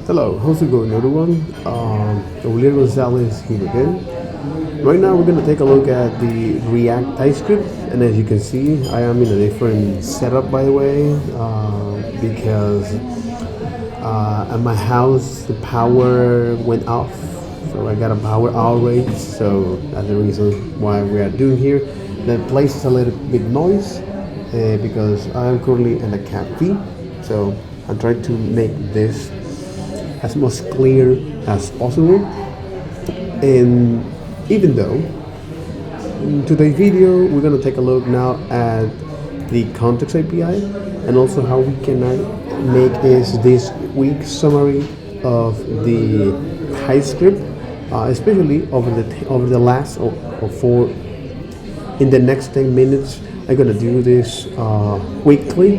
Hello, how's it going everyone? Olier Gonzalez here again. Right now we're going to take a look at the React Typescript, and as you can see I am in a different setup, by the way, because at my house the power went off, so I got a power outage, so that's the reason why we are doing here. The place is a little bit noise because I am currently in a cafe, so I'm trying to make this as most clear as possible. And even though in today's video we're going to take a look now at the context API and also how we can make this week's summary of the Typescript, especially over the last or for in the next 10 minutes. I'm going to do this weekly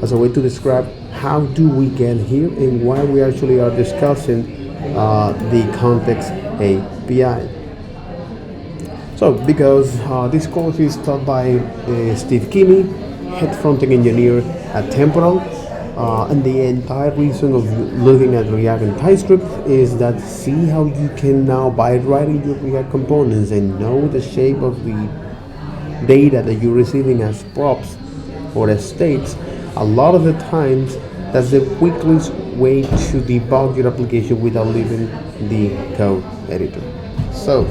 as a way to describe how do we get here and why we actually are discussing the context API. So, because this course is taught by Steve Kinney, head front-end engineer at Temporal, and the entire reason of looking at React and TypeScript is that see how you can now, by writing your React components and know the shape of the data that you're receiving as props or as states, a lot of the times that's the quickest way to debug your application without leaving the code editor. So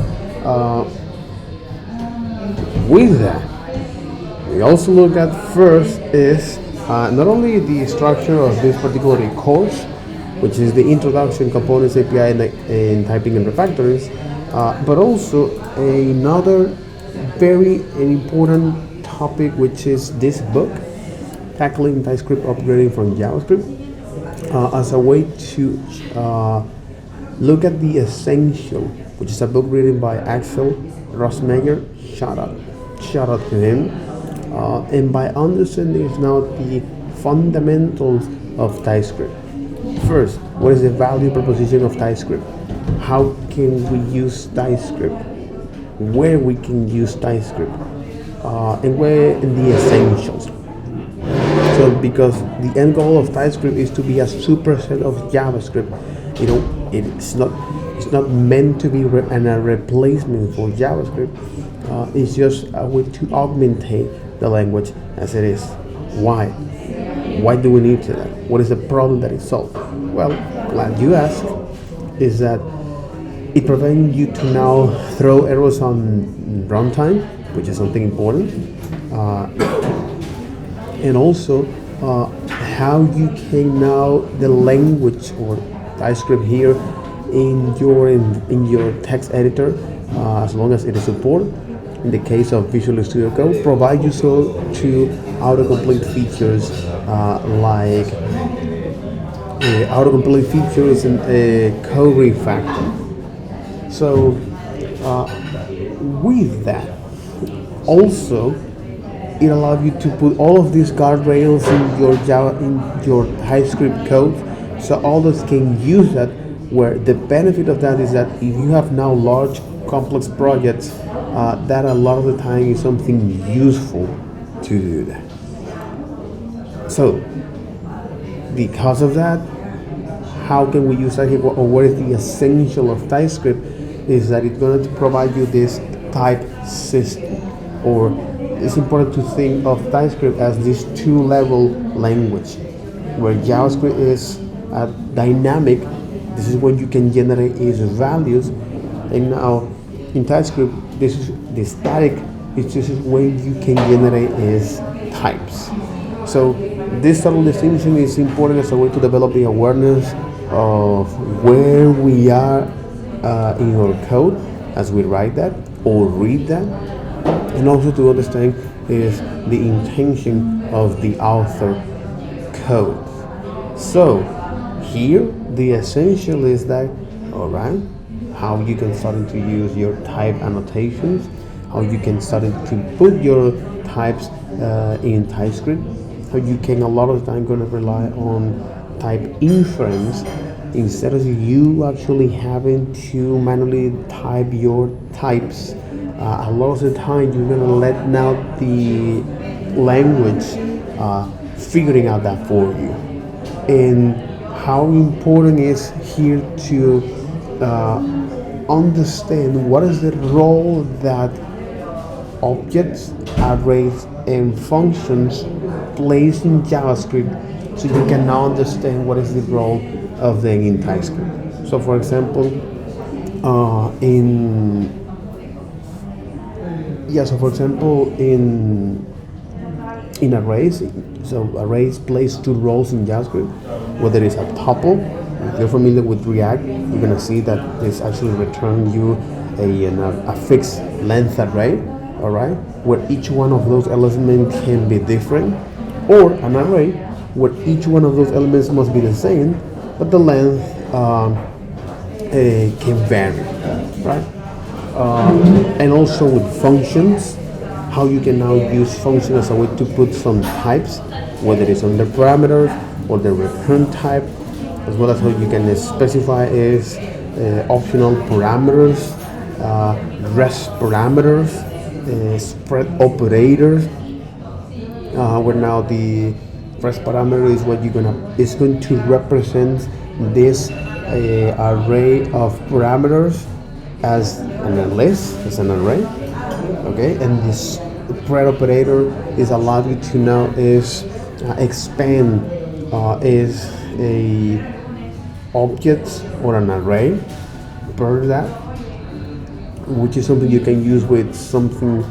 with that, we also look at first is not only the structure of this particular course, which is the Introduction Components API in Typing and Refactorings, but also another very important topic, which is this book, Tackling TypeScript Upgrading from JavaScript, as a way to look at the Essential, which is a book written by Axel Rossmeyer. Shout out to him. And by understanding now the fundamentals of TypeScript. First, what is the value proposition of TypeScript? How can we use TypeScript? Where we can use TypeScript? And where in the essentials. So, because the end goal of TypeScript is to be a superset of JavaScript, it's not meant to be a replacement for JavaScript. It's just a way to augment the language as it is. Why? Why do we need that? What is the problem that it solves? Well, glad you asked. Is that it prevents you to now throw errors on runtime, which is something important. And also how you can now the language or TypeScript here in your text editor, as long as it is supported. In the case of Visual Studio Code, provide you so to autocomplete features like autocomplete features and code refactor. So with that, also it allows you to put all of these guardrails in your TypeScript code, so others can use that. Where the benefit of that is that if you have now large complex projects, that a lot of the time is something useful to do that. So because of that, how can we use that here, or what is the essential of TypeScript? Is that it's going to provide you this type system, or it's important to think of TypeScript as this two-level language, where JavaScript is dynamic. This is when you can generate its values, and now in TypeScript, this is the static. This is when you can generate its types. So this subtle distinction is important as a way to develop the awareness of where we are in our code as we write that or read that, and also to understand is the intention of the author code. So here the essential is that, all right, how you can start to use your type annotations, how you can start to put your types in TypeScript, how you can a lot of the time going to rely on type inference instead of you actually having to manually type your types. A lot of the time you're going to let now the language figuring out that for you. And how important is here to understand what is the role that objects, arrays, and functions plays in JavaScript, so you can now understand what is the role of them in TypeScript. So, for example, in arrays, so arrays plays two roles in JavaScript. Whether it's a tuple, if you're familiar with React, you're gonna see that this actually returns you a fixed length array, all right, where each one of those elements can be different, or an array where each one of those elements must be the same, but the length can vary, right? And also with functions, how you can now use functions as a way to put some types, whether it's on the parameters or the return type, as well as how you can specify is optional parameters, rest parameters, spread operators, where now the rest parameter is what is going to represent this array of parameters as an list, as an array, okay, and this spread operator is allowed you to now is expand is a object or an array per that, which is something you can use with something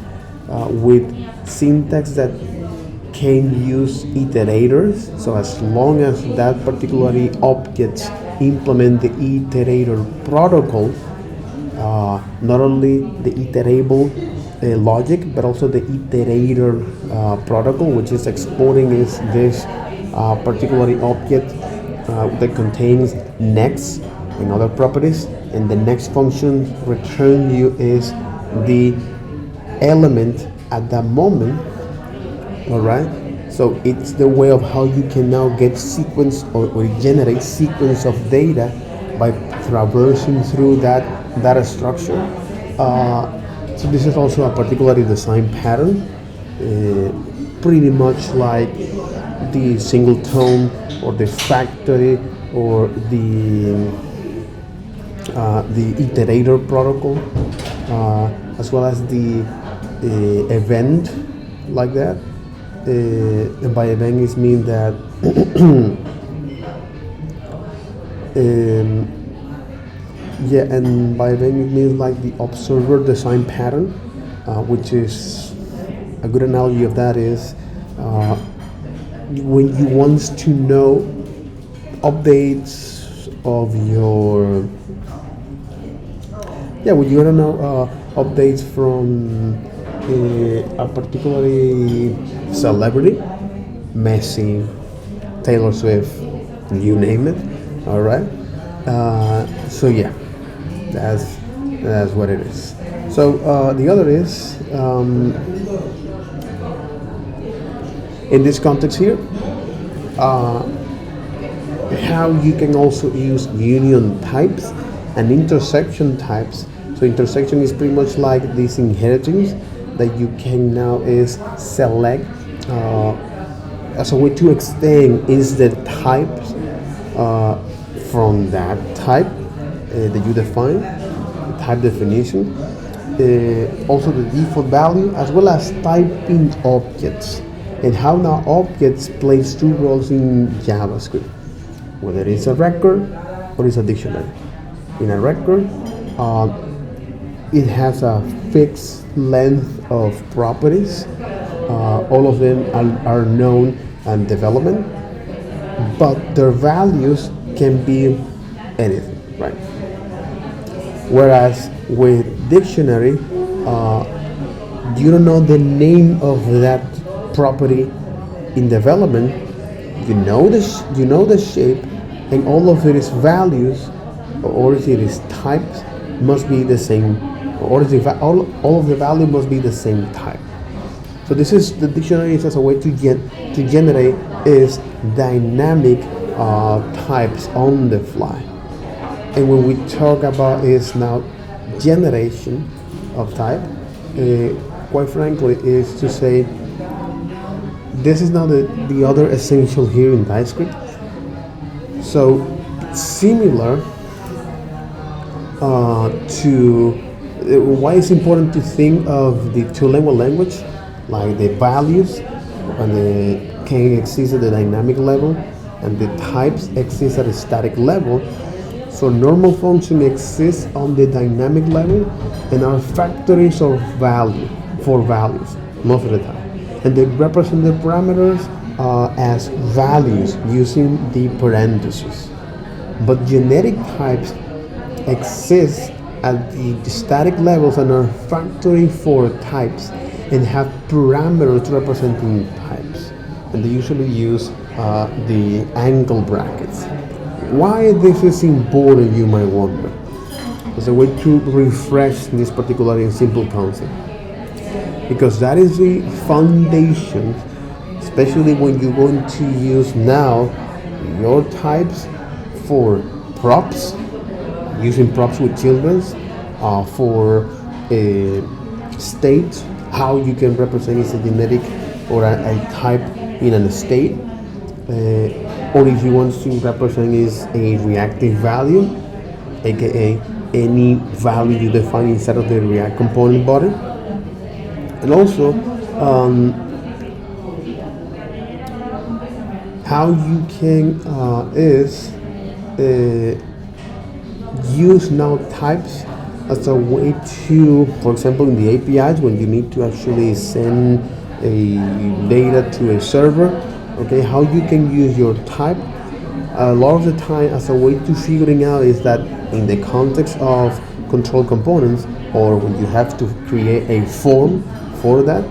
with syntax that can use iterators. So as long as that particular object implement the iterator protocol, not only the iterable logic, but also the iterator protocol, which is exporting is this particular object that contains next and other properties, and the next function return you is the element at that moment. All right, so it's the way of how you can now get sequence or generate sequence of data by traversing through that data structure. So this is also a particularly design pattern, pretty much like the singleton or the factory or the iterator protocol, as well as the event like that. And by event is mean that and by event it means like the observer design pattern, which is a good analogy of that is when you want to know updates of your when you want to know updates from a particular celebrity, Messi, Taylor Swift, you name it. All right. So yeah, that's what it is. So the other is in this context here, how you can also use union types and intersection types. So intersection is pretty much like this inheritance that you can now is select as a way to extend is the types from that type that you define, the type definition, also the default value, as well as typing objects, and how now objects plays two roles in JavaScript, whether it's a record or it's a dictionary. In a record, it has a fixed length of properties. All of them are known and development, but their values can be anything, right? Whereas with dictionary, you don't know the name of that property in development. You know the shape, and all of its values, or if it is types, must be the same, or all of the value must be the same type. So this is the dictionary is as a way to generate is dynamic types on the fly. And when we talk about is now generation of type, quite frankly, is to say this is now the other essential here in TypeScript. So similar to why it's important to think of the two-level language, like the values and the can exist at the dynamic level, and the types exist at a static level. So normal function exists on the dynamic level and are factories of value for values most of the time, and they represent the parameters as values using the parentheses. But genetic types exist at the static levels and are factory for types and have parameters representing types, and they usually use the angle brackets. Why this is important, you might wonder. As a way to refresh this particular and simple concept, because that is the foundation, especially when you're going to use now your types for props, using props with children, for state, how you can represent is a genetic or a type in a state, or if you want to represent is a reactive value, aka any value you define inside of the React component body. And also how you can use now types as a way to, for example, in the APIs when you need to actually send a data to a server, okay, how you can use your type a lot of the time as a way to figuring out is that in the context of control components, or when you have to create a form for that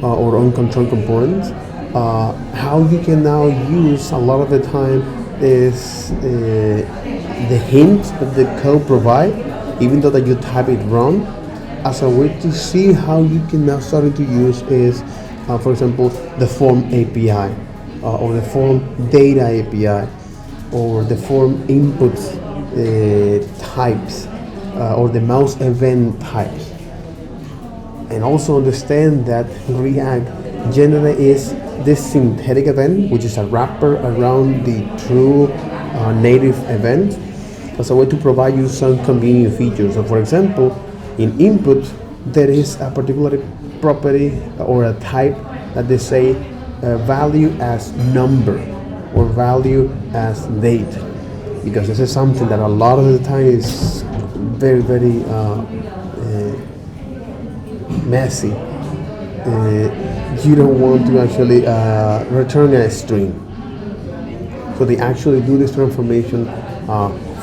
or uncontrolled components, how you can now use a lot of the time is the hint that the code provide, even though that you type it wrong, as a way to see how you can now start to use is, for example, the form API, or the form data API, or the form inputs types, or the mouse event types. And also understand that React generally is this synthetic event, which is a wrapper around the true native event, as a way to provide you some convenient features. So for example, in input, there is a particular property or a type that they say value as number or value as date, because this is something that a lot of the time is very, very messy. You don't want to actually return a string, so they actually do this transformation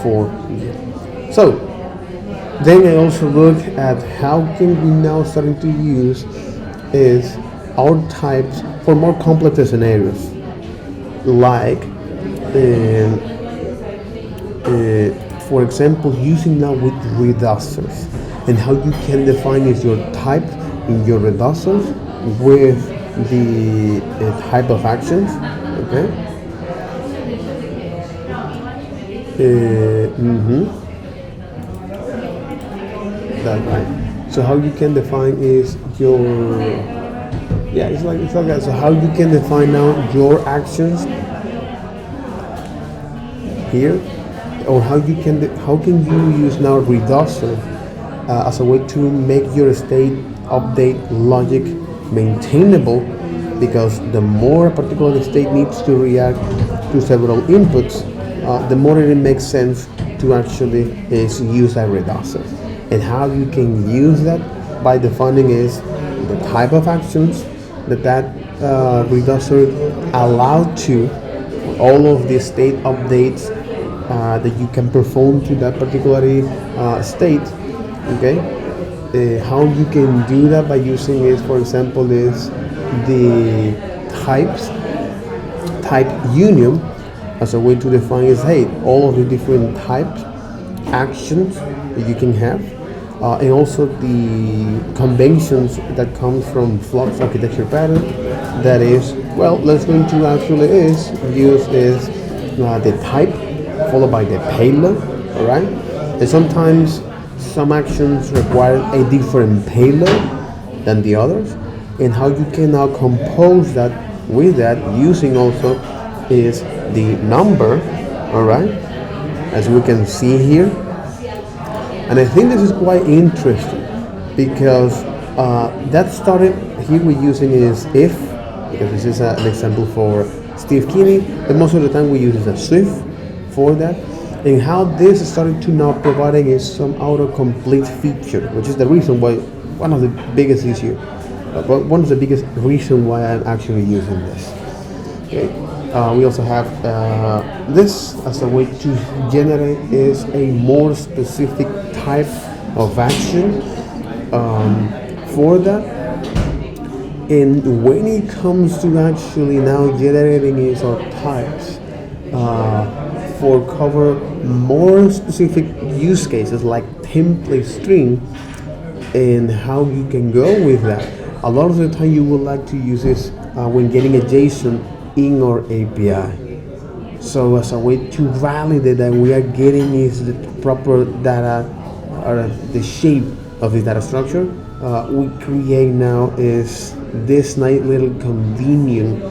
for you. So then I also look at how can we now starting to use is our types for more complex scenarios, like for example, using now with reducers, and how you can define is your type in your reducers with the type of actions, okay? That's right. So how you can define is your, yeah, it's like that. So how you can define now your actions here, or how can you use now reducer as a way to make your state update logic maintainable, because the more a particular state needs to react to several inputs, the more it makes sense to actually use a reducer. And how you can use that by defining is the type of actions that reducer allowed to, all of the state updates that you can perform to that particular state, okay? How you can do that by using is, for example, is the type union as a way to define is, hey, all of the different types actions that you can have, and also the conventions that comes from Flux architecture pattern. That is, well, let's going to actually use the type followed by the payload, all right? And sometimes some actions require a different payload than the others, and how you can now compose that with that using also is the number, all right, as we can see here. And I think this is quite interesting because that started here we're using is if, because this is an example for Steve Kinney, but most of the time we use a Swift for that. And how this started to now providing is some autocomplete feature, which is the reason why one of the biggest issue, one of the biggest reason why I'm actually using this. Okay. We also have this as a way to generate is a more specific type of action for that. And when it comes to actually now generating is our types for cover more specific use cases like template string and how you can go with that. A lot of the time you would like to use this when getting a JSON in our API. So as a way to validate that we are getting is the proper data or the shape of the data structure, we create now is this nice little convenient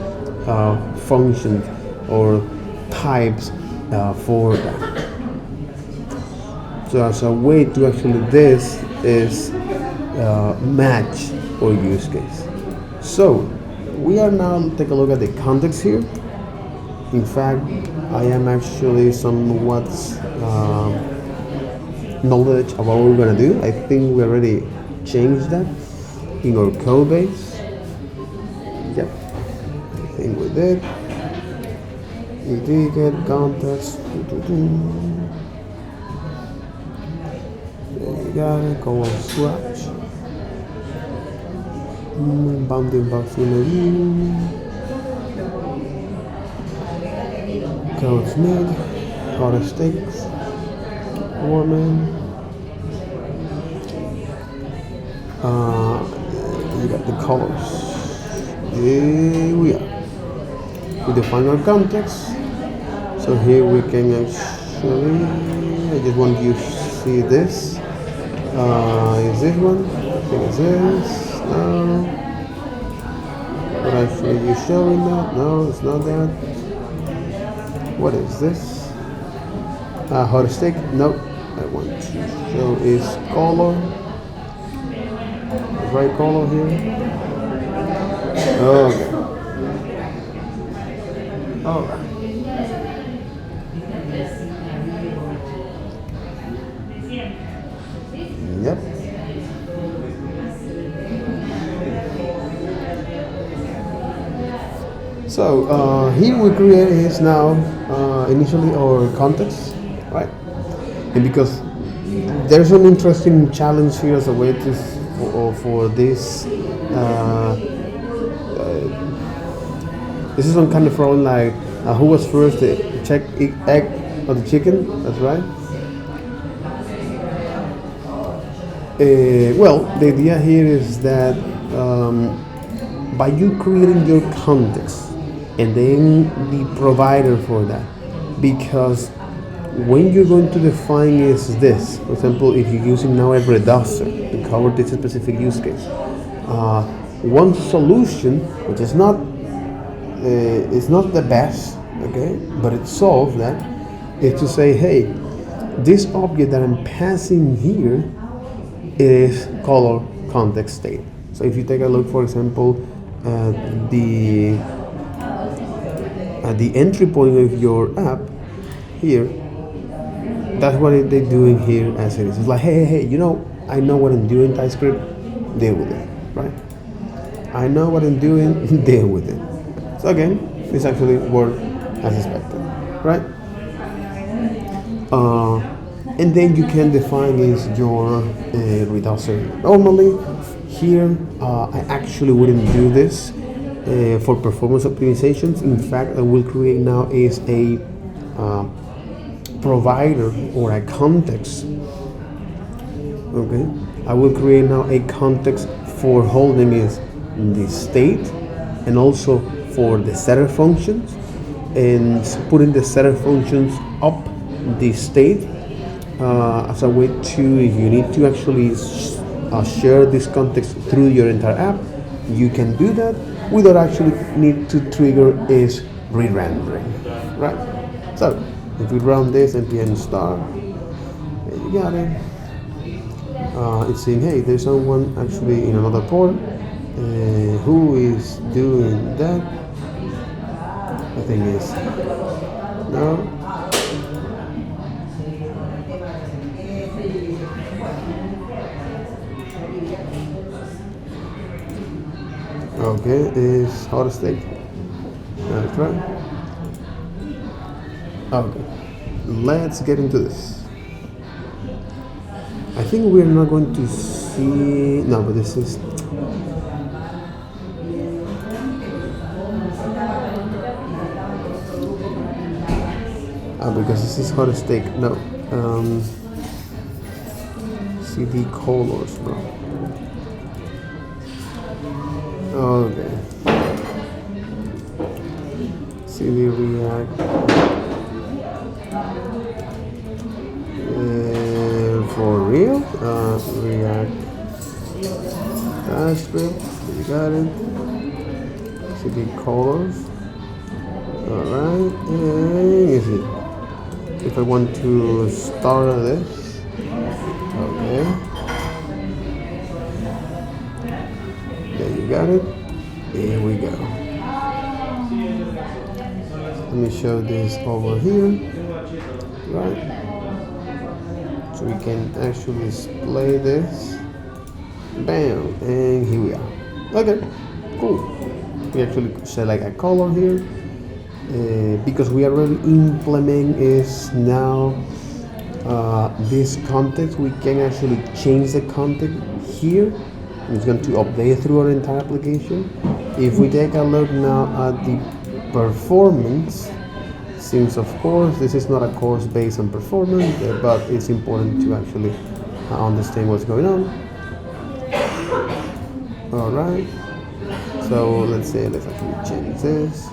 function or types for that. So as a way to actually this is match or use case. So we are now take a look at the context here. In fact, I am actually somewhat knowledge of what we're gonna do. I think we already changed that in our code base. Yep, I think we did. We did get context. There you got it. Go on swatch. Bounding box in the view. Codes mid. Auto stakes. Woman. You got the colors. Here we are. We define our context. So here we can actually, I just want you to see this. Is this one? I think it's this. No. But actually you showing that? No, it's not that. What is this? How to stick? Nope. I want to show is color. The right color here. Okay. Alright. Yep. So here we create is now initially our context, right? And because there's an interesting challenge here as a way to for this. This is some kind of problem like who was first, the egg or the chicken? That's right. Well, the idea here is that by you creating your context and then the provider for that, because when you're going to define is this, for example, if you're using now a reducer to cover this specific use case, one solution, which is not the best, okay, but it solves that, is to say, hey, this object that I'm passing here is color context state. So if you take a look, for example, at the entry point of your app here, that's what they're doing here as it is. It's like, hey, you know, I know what I'm doing, Typescript, deal with it, right? I know what I'm doing, deal with it. So again, this actually worked as expected, right? And then you can define is your reducer. Normally, here I actually wouldn't do this for performance optimizations. In fact, I will create now is a provider or a context. Okay, I will create now a context for holding is the state and also for the setter functions, and putting the setter functions up the state as a way to, if you need to actually share this context through your entire app, you can do that without actually need to trigger is re-rendering. right? So if we run this npm start, you got it. It's saying, hey, there's someone actually in another port who is doing that. The thing is, no. Okay, is hot steak. That's right. Okay, let's get into this. I think we're not going to see. No, but this is. Because this is hot steak. No. CD colors, bro. Okay. CD React. For real? React. Typescript. You got it. CD colors. Alright. And is it? If I want to start this. Okay. There you got it. Here we go. Let me show this over here. Right. So we can actually display this. Bam. And here we are. Okay. Cool. We actually select a color here. Because we already implement is now this context, we can actually change the context here. It's going to update through our entire application. If we take a look now at the performance, since of course this is not a course based on performance, but it's important to actually understand what's going on. All right. So let's actually change this.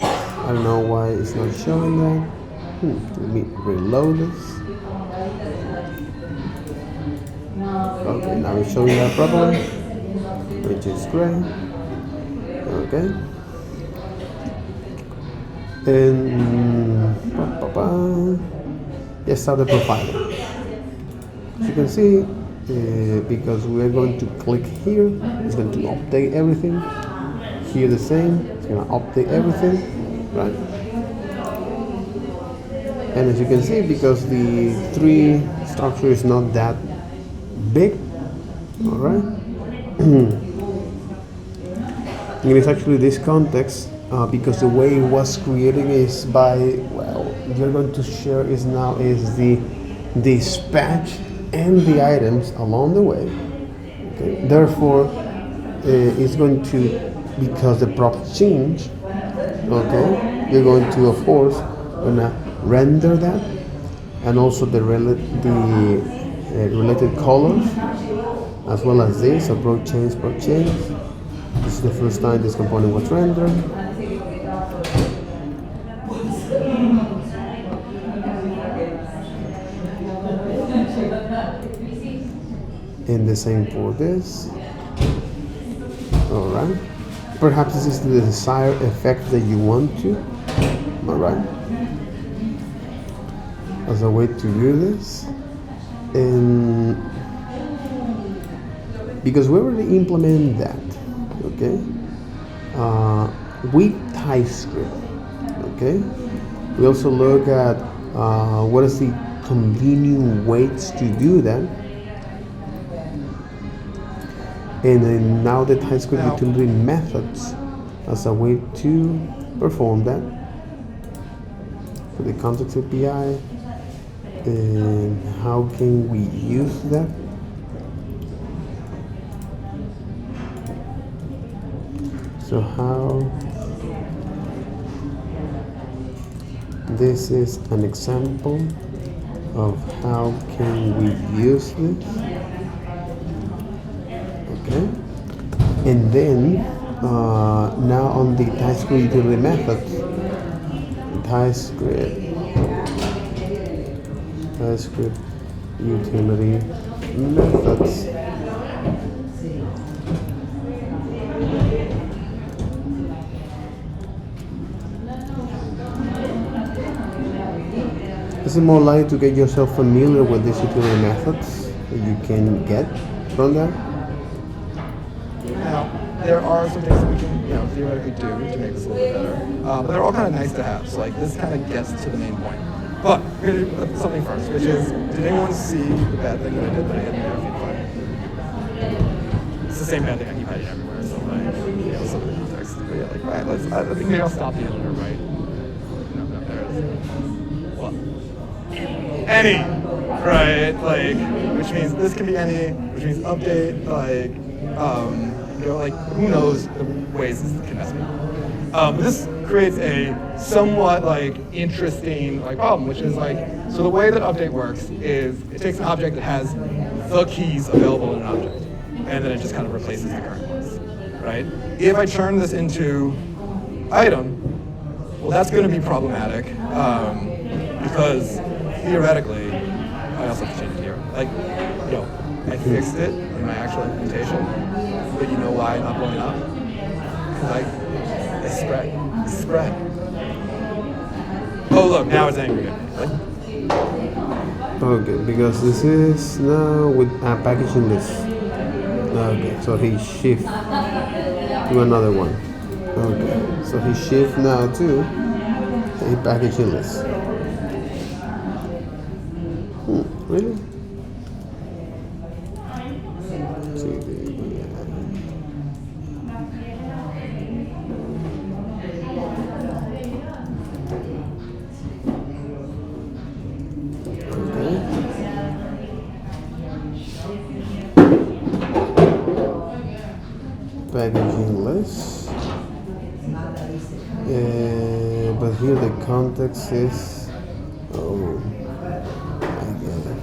I don't know why it's not showing that. Let me reload this. Okay, now it's showing that properly, which is great. Okay. And let's start the profile. As you can see, because we're going to click here, it's going to update everything. Here the same, it's going to update everything. Right, and as you can see, because the tree structure is not that big, all right, it is actually this context because the way it was created is by, well, you're going to share is now is the dispatch and the items along the way. Okay, therefore, it's going to, because the props change. Okay, you're going to, of course, gonna render that, and also the related colors, as well as this. So pro change. This is the first time this component was rendered. And the same for this. All right. Perhaps this is the desired effect that you want to. All right. As a way to do this, and because we already implemented that, okay, with Typescript, okay. We also look at what is the convenient ways to do that. And then now the Typescript utility methods as a way to perform that for the context API. And how can we use that? So how this is an example of how can we use this. Okay, and then now on the Typescript utility methods, Typescript utility methods. This is more likely to get yourself familiar with these utility methods that you can get from that. Now, there are some things that we can, theoretically do to make this a little bit better. But they're all kind of nice to have. So like this kind of gets to the main point. But we're gonna do something first, which is, did anyone see the bad thing that I did that I had in the feed file? It's the same bad thing I keep hiding everywhere. So like, some of the context. But yeah, like right, I think maybe I'll stop the editor, right? No, there it is. Well, any, right? Like, which means this can be any, which means update, like, like who knows the ways this can mess me. This creates a somewhat like interesting like problem, which is like, so the way that update works is it takes an object that has the keys available in an object, and then it just kind of replaces the current ones, right? If I turn this into item, well, that's going to be problematic because theoretically, I also have to change it here. Like, I fixed it in my actual implementation, but you know why I'm not blowing up? Because it spread. Oh look, now it's angry at me. Like, Okay, because this is now with a packaging list. Okay, so he shift to another one. Okay, so he shift now to a packaging list. Really? Packaging list, but here the context is, oh, I get it.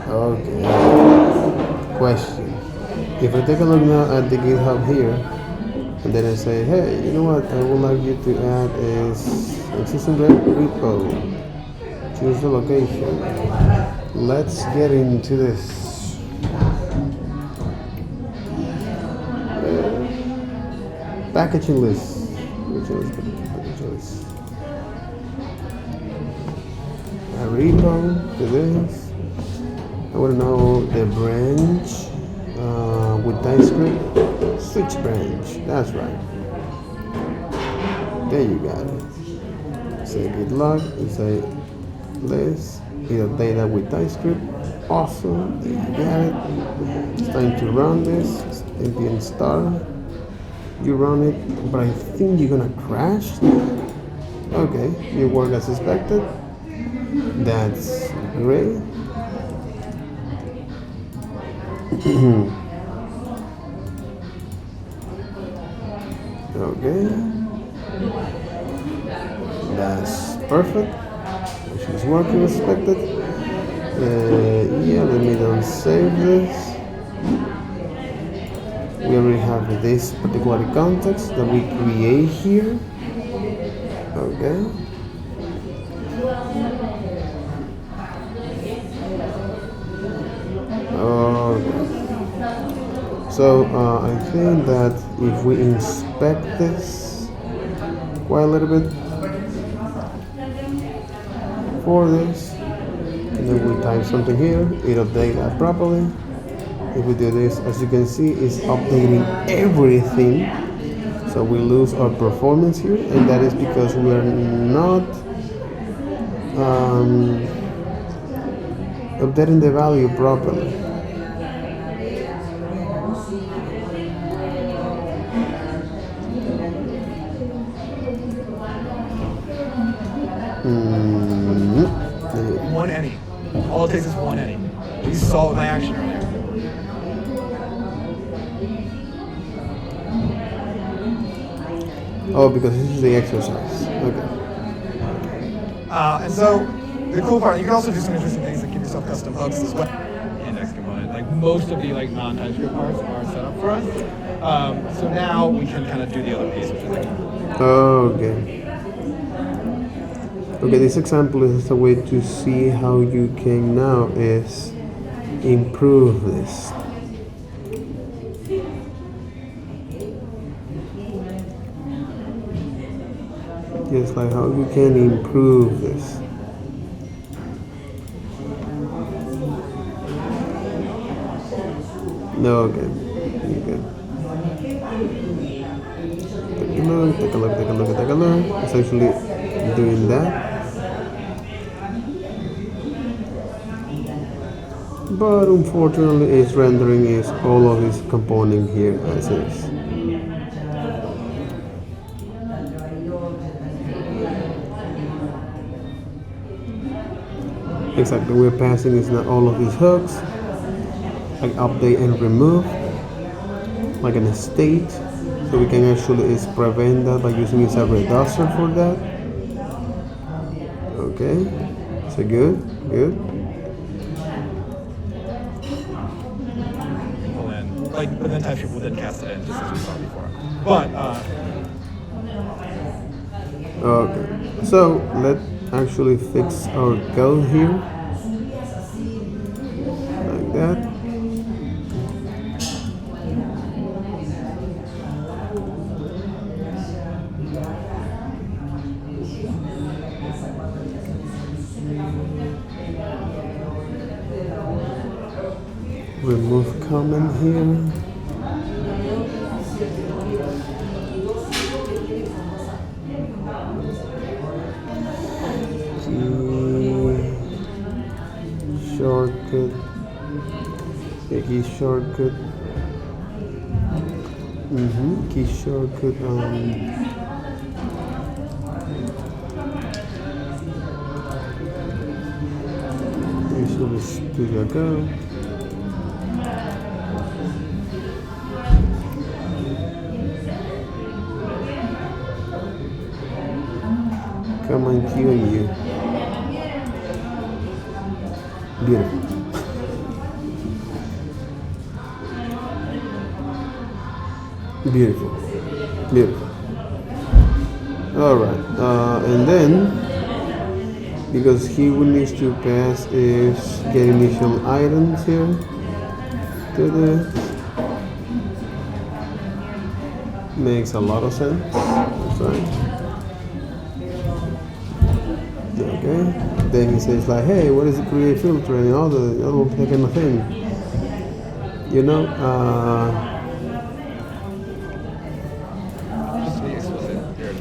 Okay. Question. If I take a look now at the GitHub here, and then I say, hey, you know what, I would like you to add is existing repo. Choose the location. Let's get into this. Packaging list. Packaging list. A repo to this. I want to know the branch with Typescript. Switch branch. That's right. There you got it. Say git log, and say list, update that with Typescript. Awesome, there you got it. It's time to run this. It's npm start. You run it, but I think you're gonna crash. Okay, you work as expected. That's great. Okay. That's perfect. She's working as expected. Yeah, let me don't save this. We already have this particular context that we create here. Okay. Okay. So I think that if we inspect this quite a little bit for this, and then we type something here, it'll update that properly. If we do this, as you can see, it's updating everything. So we lose our performance here, and that is because we are not updating the value properly. One any. All it takes is one any. You saw my action earlier. Oh, because this is the exercise. Okay. And so the cool part, you can also do some interesting things like give yourself custom hooks as well. Index component. Like most of the non-TypeScript parts are set up for us. So now we can kind of do the other piece, which is like. Okay. Okay, this example is a way to see how you can now is improve this. just like how you can improve this. No, okay. Okay. Take a look, take a look, take a look. It's actually doing that. But unfortunately, its rendering is all of its component here as is. Exactly, we're passing is not all of these hooks, like update and remove, like in a state, so we can actually is prevent that by using a reducer for that. Okay, so good, good. Pull in, like, but then Typescript will then cast it in, just as we saw before. But Okay, so let's actually fix our code here, like that. Remove comment here. Shortcut. Key shortcut. Key shortcut. Visual Studio Go. Come on, Q and U. Beautiful. Beautiful. Beautiful. Alright. And then, because he will need to pass is get initial items here to this. Makes a lot of sense. That's right. Okay. Then he says like, hey, what is the create filter and all that kind of thing. You know, just to be explicit here.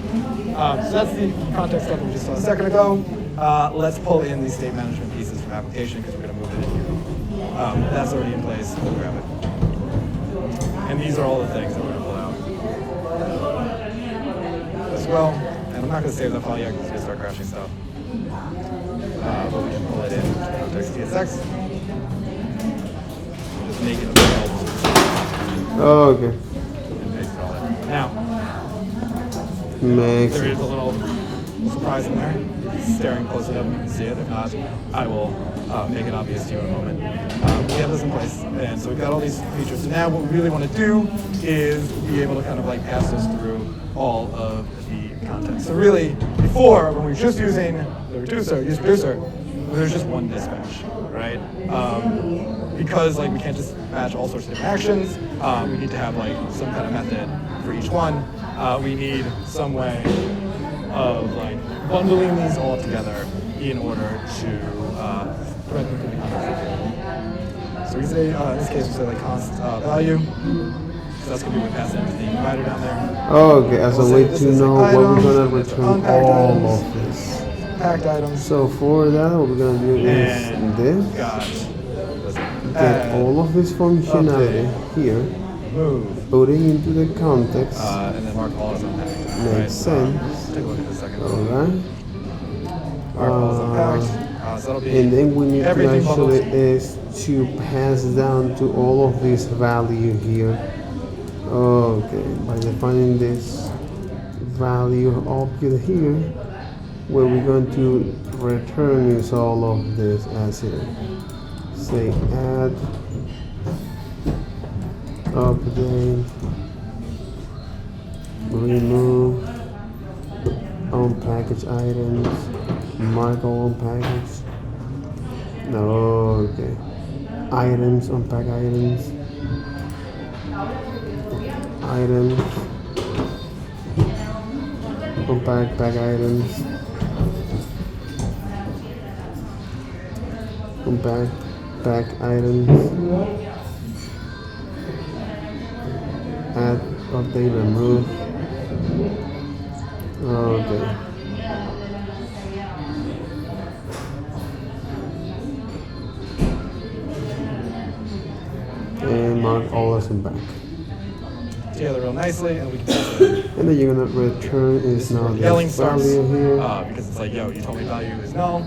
So that's the context stuff we just saw a second ago. Let's pull in these state management pieces from application because we're going to move it in here. That's already in place. We'll grab it. And these are all the things that we're going to pull out as well. And I'm not going to save that file yet because it's going to start crashing stuff. But we can pull it in context TSX. Just make it available. oh, okay. And paste it all in. Now, Makes there is a little surprise in there. Staring close enough, you can see it. If not, I will make it obvious to you in a moment. We have this in place, and so we've got all these features. So now what we really want to do is be able to kind of like pass this through all of the context. So really, before, when we were just using the reducer, there's just one dispatch, right? Because like we can't just batch all sorts of different actions, we need to have like some kind of method for each one. We need some way of like bundling these all together in order to thread them through the context. So we say, in this case, we say like const value. So that's going to be what we pass into the provider down there. oh, okay, as a way to know what we're gonna items, return unpacked all items, of this. packed items. So for that, what we're gonna do is And this. got Get all of this functionality here, move, putting into the context. and then mark all as unpacked. Makes Right? sense. Take a look at this a second. Alright. Mark all as unpacked. So that'll be And then we need to everything actually bundled. is to pass down to all of this value here. Okay, by defining this value object here, where we're going to return is all of this as here. Say add, update, remove, unpackage items, mark all unpackaged. No, okay. Items, unpack items. Items. Unpack pack items, compact pack items, add, update, remove. Okay. And mark all as in back. Together real nicely, and we can. And then you're gonna return is now the Yelling starts value here. because it's like, yo, you told me value is null.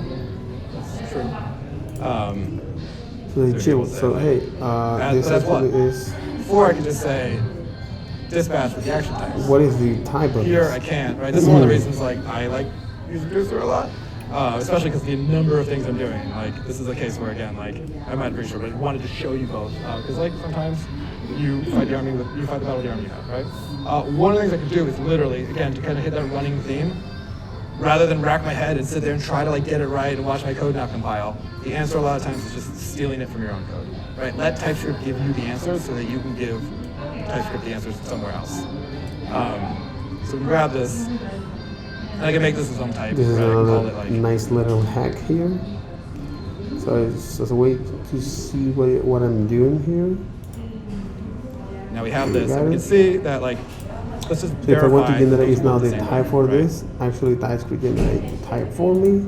That's true. So they chill. So hey, this actually is. Before I could just say dispatch with the action types. What is the type of Here this? I can't. Right. This is one of the reasons like I like use reducer a lot. Especially because the number of things I'm doing. Like this is a case where again, like I'm not pretty sure, but I wanted to show you both because like sometimes you fight the army with the battle with the army you have, right? One of the things I could do is literally again to kind of hit that running theme, rather than rack my head and sit there and try to like get it right and watch my code not compile. The answer a lot of times is just stealing it from your own code, right? Let TypeScript give you the answers so that you can give TypeScript the answers somewhere else. So we can grab this. And I can make this its own type. This is right? another like, nice little hack here. So it's just a way to see what I'm doing here. Now we have this, and we can see that like, let's just so if I want to verify generate that is now the same type way, for right? this, actually TypeScript generate the type for me.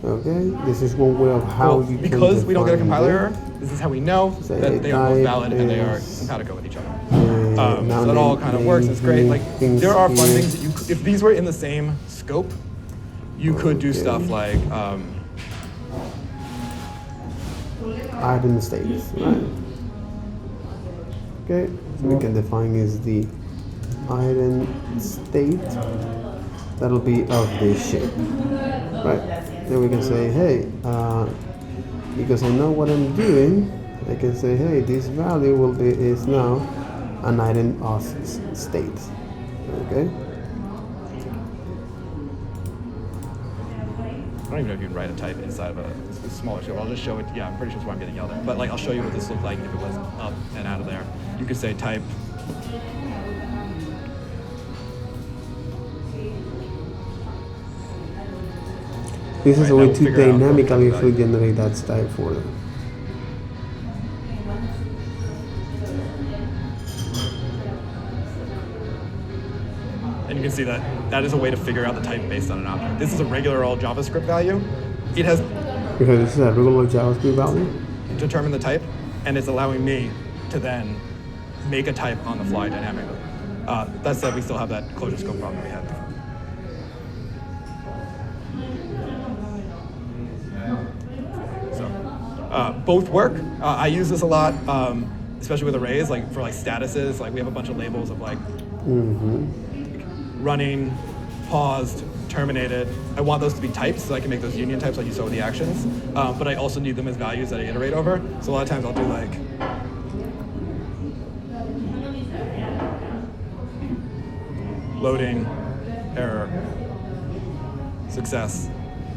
Okay, this is one way of how Well, you can because we don't get a define compiler them. error, this is how we know Say that they are both type valid and they are is- compatible with each other. now So that all kind of works. It's great. Like there are fun here. things that you, if these were in the same scope, you could do stuff like. Item states, right? Okay, so we can define is the item state that'll be of this shape, right? Then we can say, hey, because I know what I'm doing, I can say, hey, this value will be is now an item of state, okay? I don't even know if you can write a type inside of a smaller scope. I'll just show it. Yeah, I'm pretty sure that's why I'm getting yelled at. But like, I'll show you what this looked like if it was up and out of there. You could say type. This is a Right, way now to we'll figure out dynamically what actually generate that type for them. And you can see that that is a way to figure out the type based on an object. This is a regular old JavaScript value. It has Because this is a regular JavaScript value. determined the type, and it's allowing me to then make a type on the fly dynamically. That said, we still have that closure scope problem we had before. So, both work. I use this a lot, especially with arrays, like for like statuses. Like we have a bunch of labels of like running, paused, terminated. I want those to be types so I can make those union types like you saw with the actions. But I also need them as values that I iterate over. So a lot of times I'll do like loading, error, success,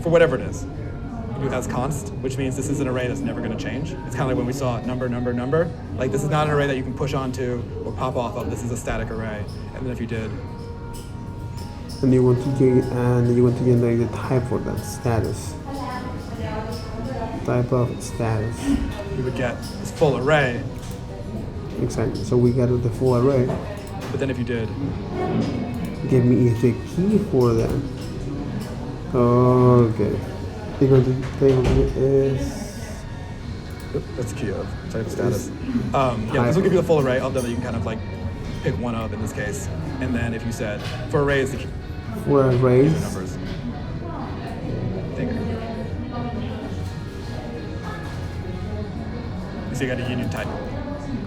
for whatever it is. I do that's const, which means this is an array that's never going to change. It's kind of like when we saw number, number, number. Like this is not an array that you can push onto or pop off of. This is a static array. And then if you did, And you want to generate the type for that status. Type of status. you would get this full array. Exactly. So we got the full array. But then if you did, Give me the key for that. Okay. You're going to take is that's the key of type status. Yeah, this will give you the full array of them that you can kind of like pick one of in this case. And then if you said, for arrays, the for arrays. numbers. You see you got a union type.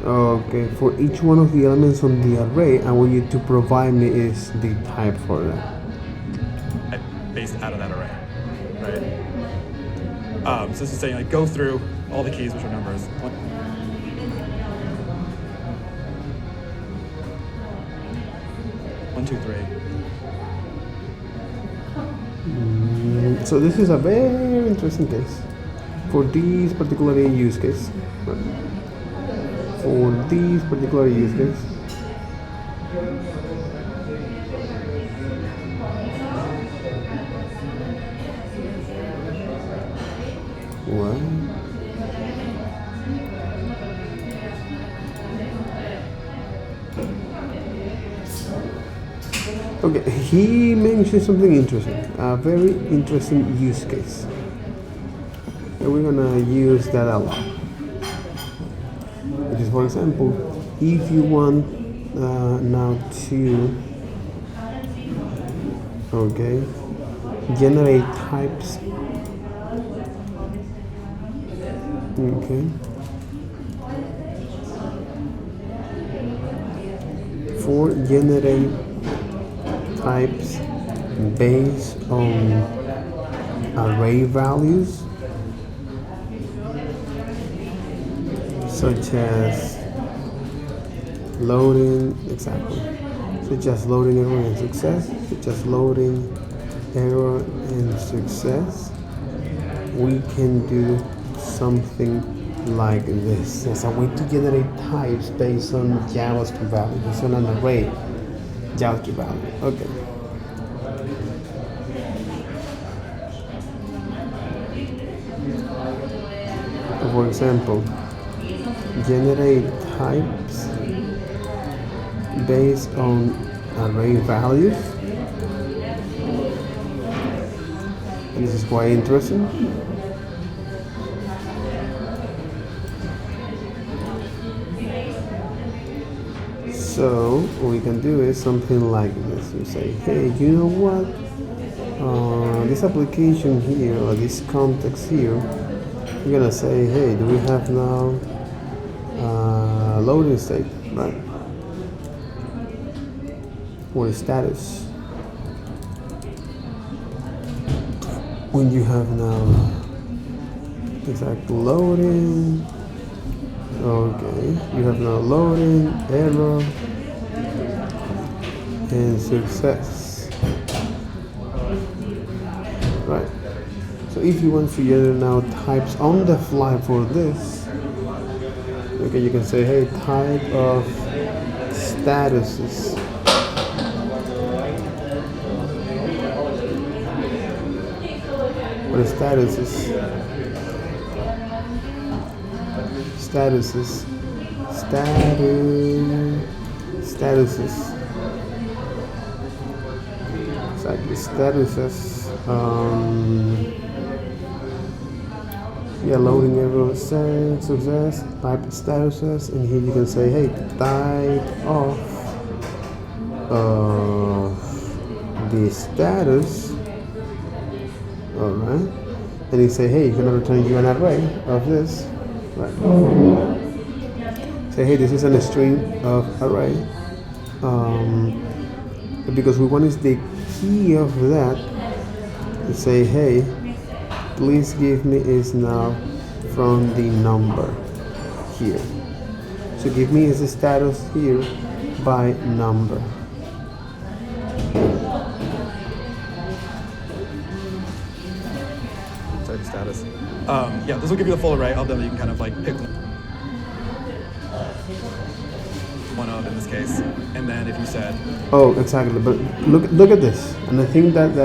Okay. For each one of the elements on the array, I want you to provide me is the type for that. Based out of that array, right? So this is saying like go through all the keys, which are numbers. 1, 2, 3. So this is a very interesting case for this particular use case. For this particular use case. What? Okay, he mentioned something interesting, a very interesting use case. And we're gonna use that a lot. Which is, for example, if you want now to, okay, generate types, okay, for generate types based on array values, such as loading, exactly, such as loading error and success, such as loading error and success, we can do something like this. As a way to generate types based on JavaScript value, based on an array JavaScript value. Okay. For example, generate types based on array values. And this is quite interesting. So what we can do is something like this. We say, hey, you know what? This application here, or this context here, we're gonna say, hey, do we have now loading state, right? Or status. When you have now exact loading, okay, you have now loading, error, and success, right? So if you want to generate now types on the fly for this, okay, you can say, hey, type of statuses. What is statuses? Statuses. Exactly, statuses. Yeah, loading error, success, type statuses, and here you can say, hey, type of the status. All right, and you say, hey, you're gonna return you an array of this, right? Say, hey, this is a string of array, because we want is the key of that. You say, hey, please give me is now from the number here. So give me is the status here by number. Type status. Yeah, this will give you the full array of them. You can kind of like pick one of in this case, and then if you said, oh, exactly. But look at this, and I think that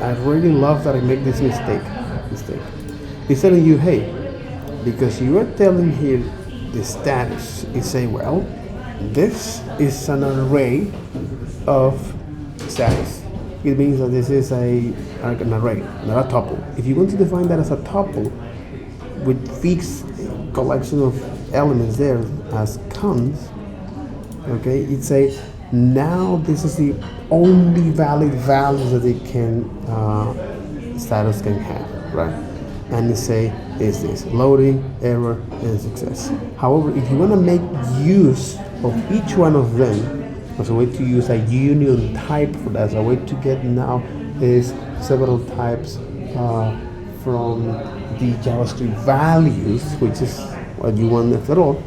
I really love that I make this mistake. It's telling you, hey, because you are telling here the status, you say, well, this is an array of status. It means that this is an array, not a tuple. If you want to define that as a tuple with fixed collection of elements there as cons, okay, it's a now this is the only valid values that they can status can have, right? And you say is this loading, error, and success. However, if you want to make use of each one of them as a way to use a union type for that, as a way to get now is several types from the JavaScript values, which is what you want after all.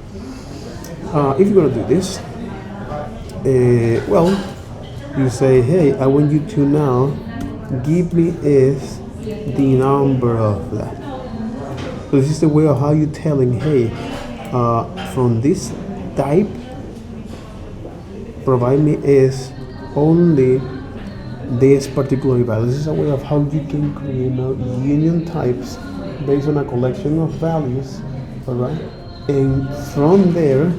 If you're going to do this, well, you say, hey, I want you to now give me is the number of that. So this is the way of how you're telling, hey, from this type, provide me is only this particular value. This is a way of how you can create now union types based on a collection of values, all right? And from there,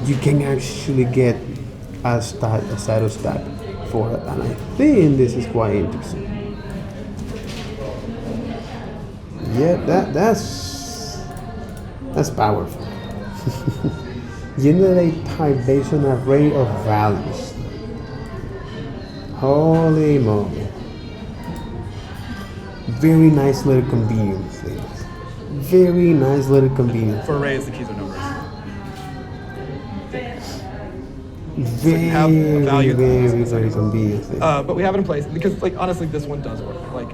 you can actually get a status tag for it, and I think this is quite interesting. Yeah, that's powerful. Generate type based on an array of values. Holy moly. Very nice little convenience things. Very nice little convenience. For arrays, the keys are numbers. Very, have a value very convenient thing. But we have it in place because, like, honestly, this one does work. Like,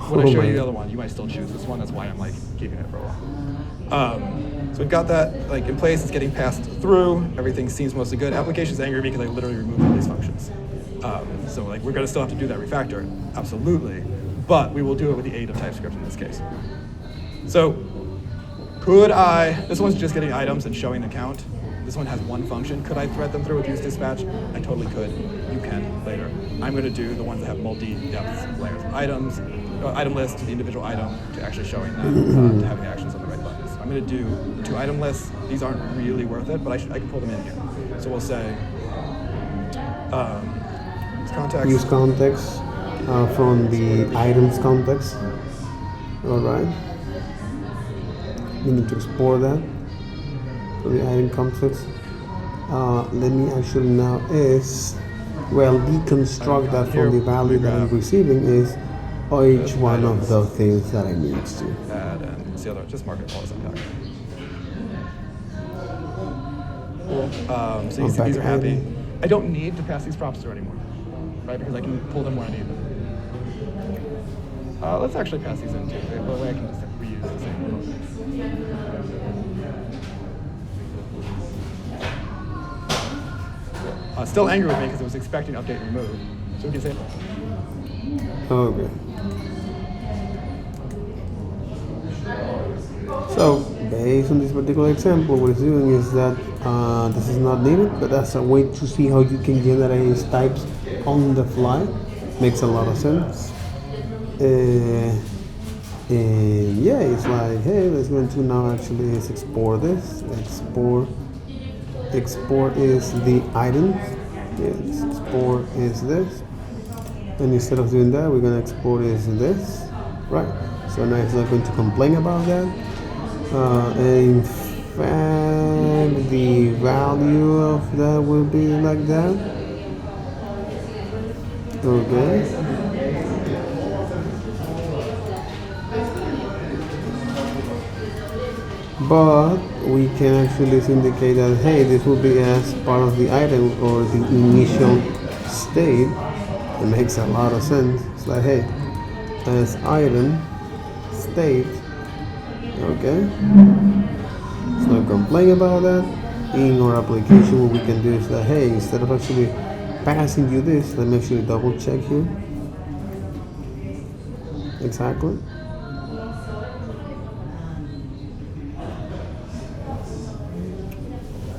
when I Oh show my you the God. other one, you might still choose this one. That's why I'm like keeping it for a while. So we've got that like in place. It's getting passed through. Everything seems mostly good. Application's angry at me because I literally removed all these functions. So like we're gonna still have to do that refactor, absolutely. But we will do it with the aid of TypeScript in this case. So could I? This one's just getting items and showing the count. This one has one function. Could I thread them through with use dispatch? I totally could. You can later. I'm going to do the ones that have multi-depth layers of items, item list to the individual item to actually showing them, to having the actions on the right buttons. I'm going to do the 2 item lists. These aren't really worth it, but I can pull them in here. So we'll say use context. Use context from the items context. All right. You need to export that. So the item context. Let me actually now deconstruct that from the value that I'm receiving is each one of the things that I need to. Add and see other, just mark it all as unpack. Cool. So you see these are happy. I don't need to pass these props through anymore, right? Because I can pull them when I need them. Let's actually pass these in too. That way I can just reuse the same code. Still angry with me because it was expecting update and remove. So we can say, Okay. So, based on this particular example, what it's doing is that this is not needed, but that's a way to see how you can generate types on the fly. Makes a lot of sense. And yeah, it's like, hey, let's go into now actually is export this. Export is the item. Yes, export is this. And instead of doing that, we're going to export is this. Right. So now it's not going to complain about that. In fact, the value of that will be like that. Okay. But we can actually indicate that, hey, this will be as part of the item or the initial state. It makes a lot of sense. It's like, hey, as item state, okay? So complain about that. In our application, what we can do is that, hey, instead of actually passing you this, let me actually double check here. Exactly.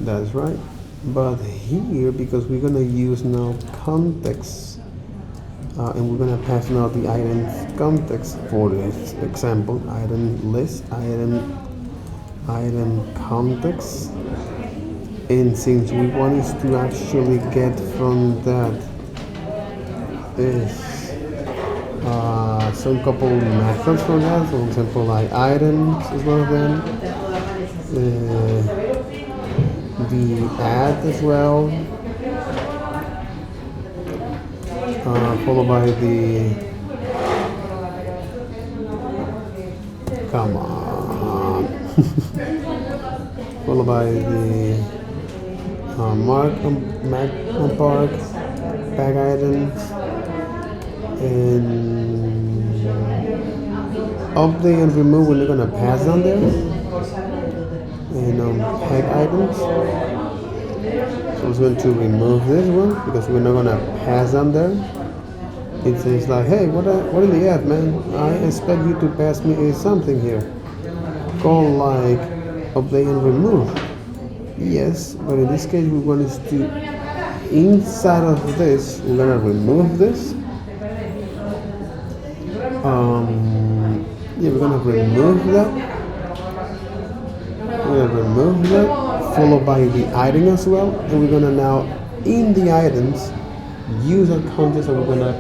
That's right. But here, because we're gonna use now context, and we're gonna pass now the items context for this example, item list, item context. And since we want us to actually get from that is some couple methods for that. For example, like items is one of them. The add as well, followed by the come on followed by the mark on park bag items and update and remove when they're gonna pass down there. And tag items. So I'm going to remove this one because we're not gonna pass them there. It says like, hey, what in the F, man? I expect you to pass me something here. Call like update and remove. Yes, but in this case we want to inside of this we're gonna remove this. Yeah, we're gonna remove that. We're gonna remove that, followed by the item as well, and we're gonna now in the items use our context that we're gonna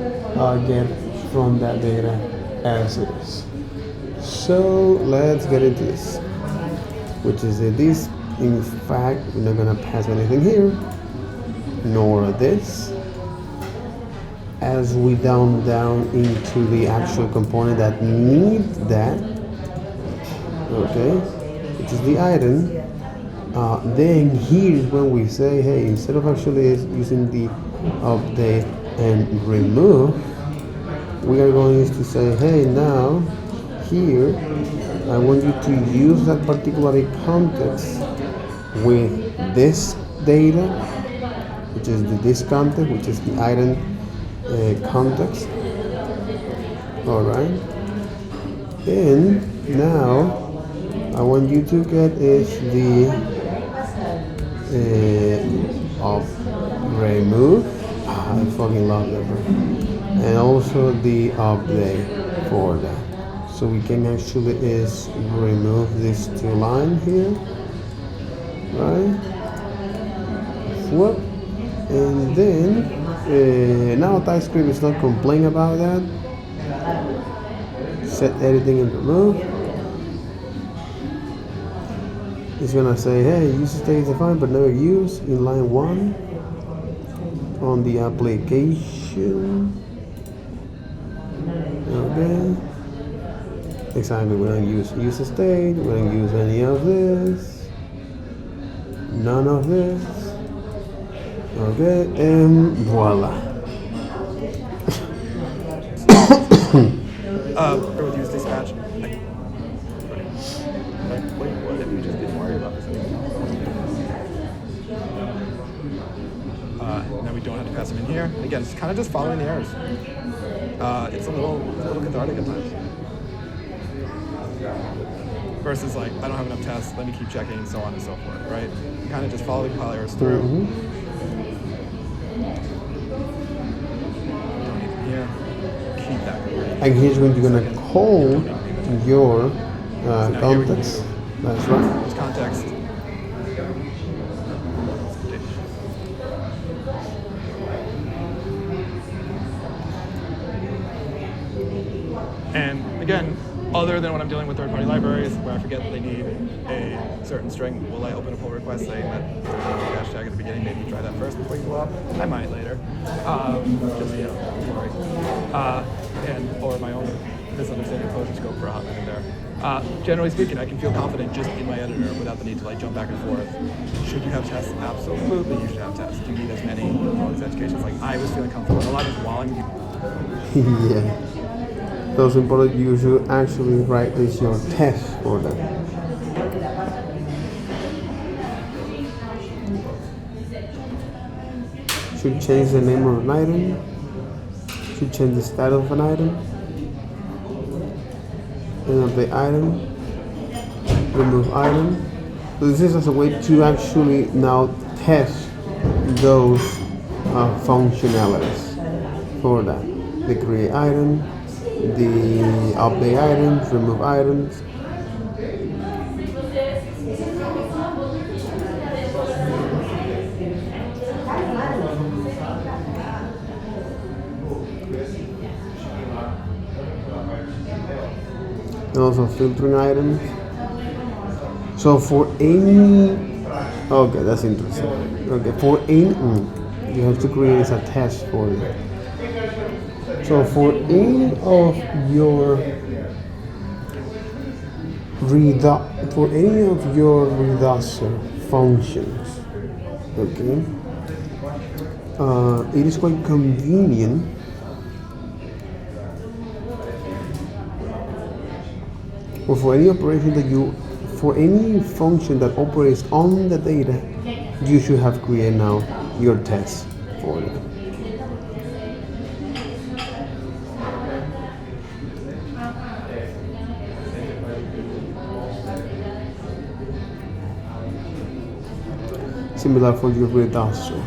get from that data as it is. So let's get into this, which is this. In fact, we're not gonna pass anything here, nor this. As we down into the actual component that needs that, okay, which is the item. Then here is when we say, hey, instead of actually using the update and remove, we are going to say, hey, now here I want you to use that particular context with this data, which is this context, which is the item context. All right, and now I want you to get is the of remove. I fucking love that, bro. And also the update for that. So we can actually is remove these two lines here, right? Whoop. And then now Typescript is not complaining about that. Set editing and remove. It's gonna say, hey, user state is defined but never used in line 1 on the application. Okay. Exactly, we don't use user state, we don't use any of this, none of this. Okay, and voila. With use dispatch. Wait, what if we just didn't worry about this anymore? Now we don't have to pass them in here. Again, it's kind of just following the errors. It's a little cathartic at times. Versus like, I don't have enough tests, let me keep checking, so on and so forth, right? You kind of just follow the compile errors through. Mm-hmm. Don't need them here. Keep that. And here's when you're gonna call your context. That's right. There's context. And again, other than when I'm dealing with third-party libraries where I forget that they need a certain string, will I open a pull request saying that there's a hashtag at the beginning? Maybe try that first before you go up. I might later. Just, don't worry. Or my own misunderstanding closure scope for a hot minute there. Generally speaking, I can feel confident just in my editor without the need to like jump back and forth. Should you have tests? Absolutely, you should have tests. Do you need as many educations? Like I was feeling comfortable. A lot of while I'm Yeah. Those important you should actually write is your test for them. Should change the name of an item. Should change the style of an item. And of the item. Remove item. So this is as a way to actually now test those functionalities for that. The create item, the update items, remove items. And also filtering items. So for any, okay, that's interesting. Okay, for any, you have to create a test for it. So for any of your reducer functions, okay, it is quite convenient or for any operation that for any function that operates on the data, you should have created now your test for it. Similar for your reducer.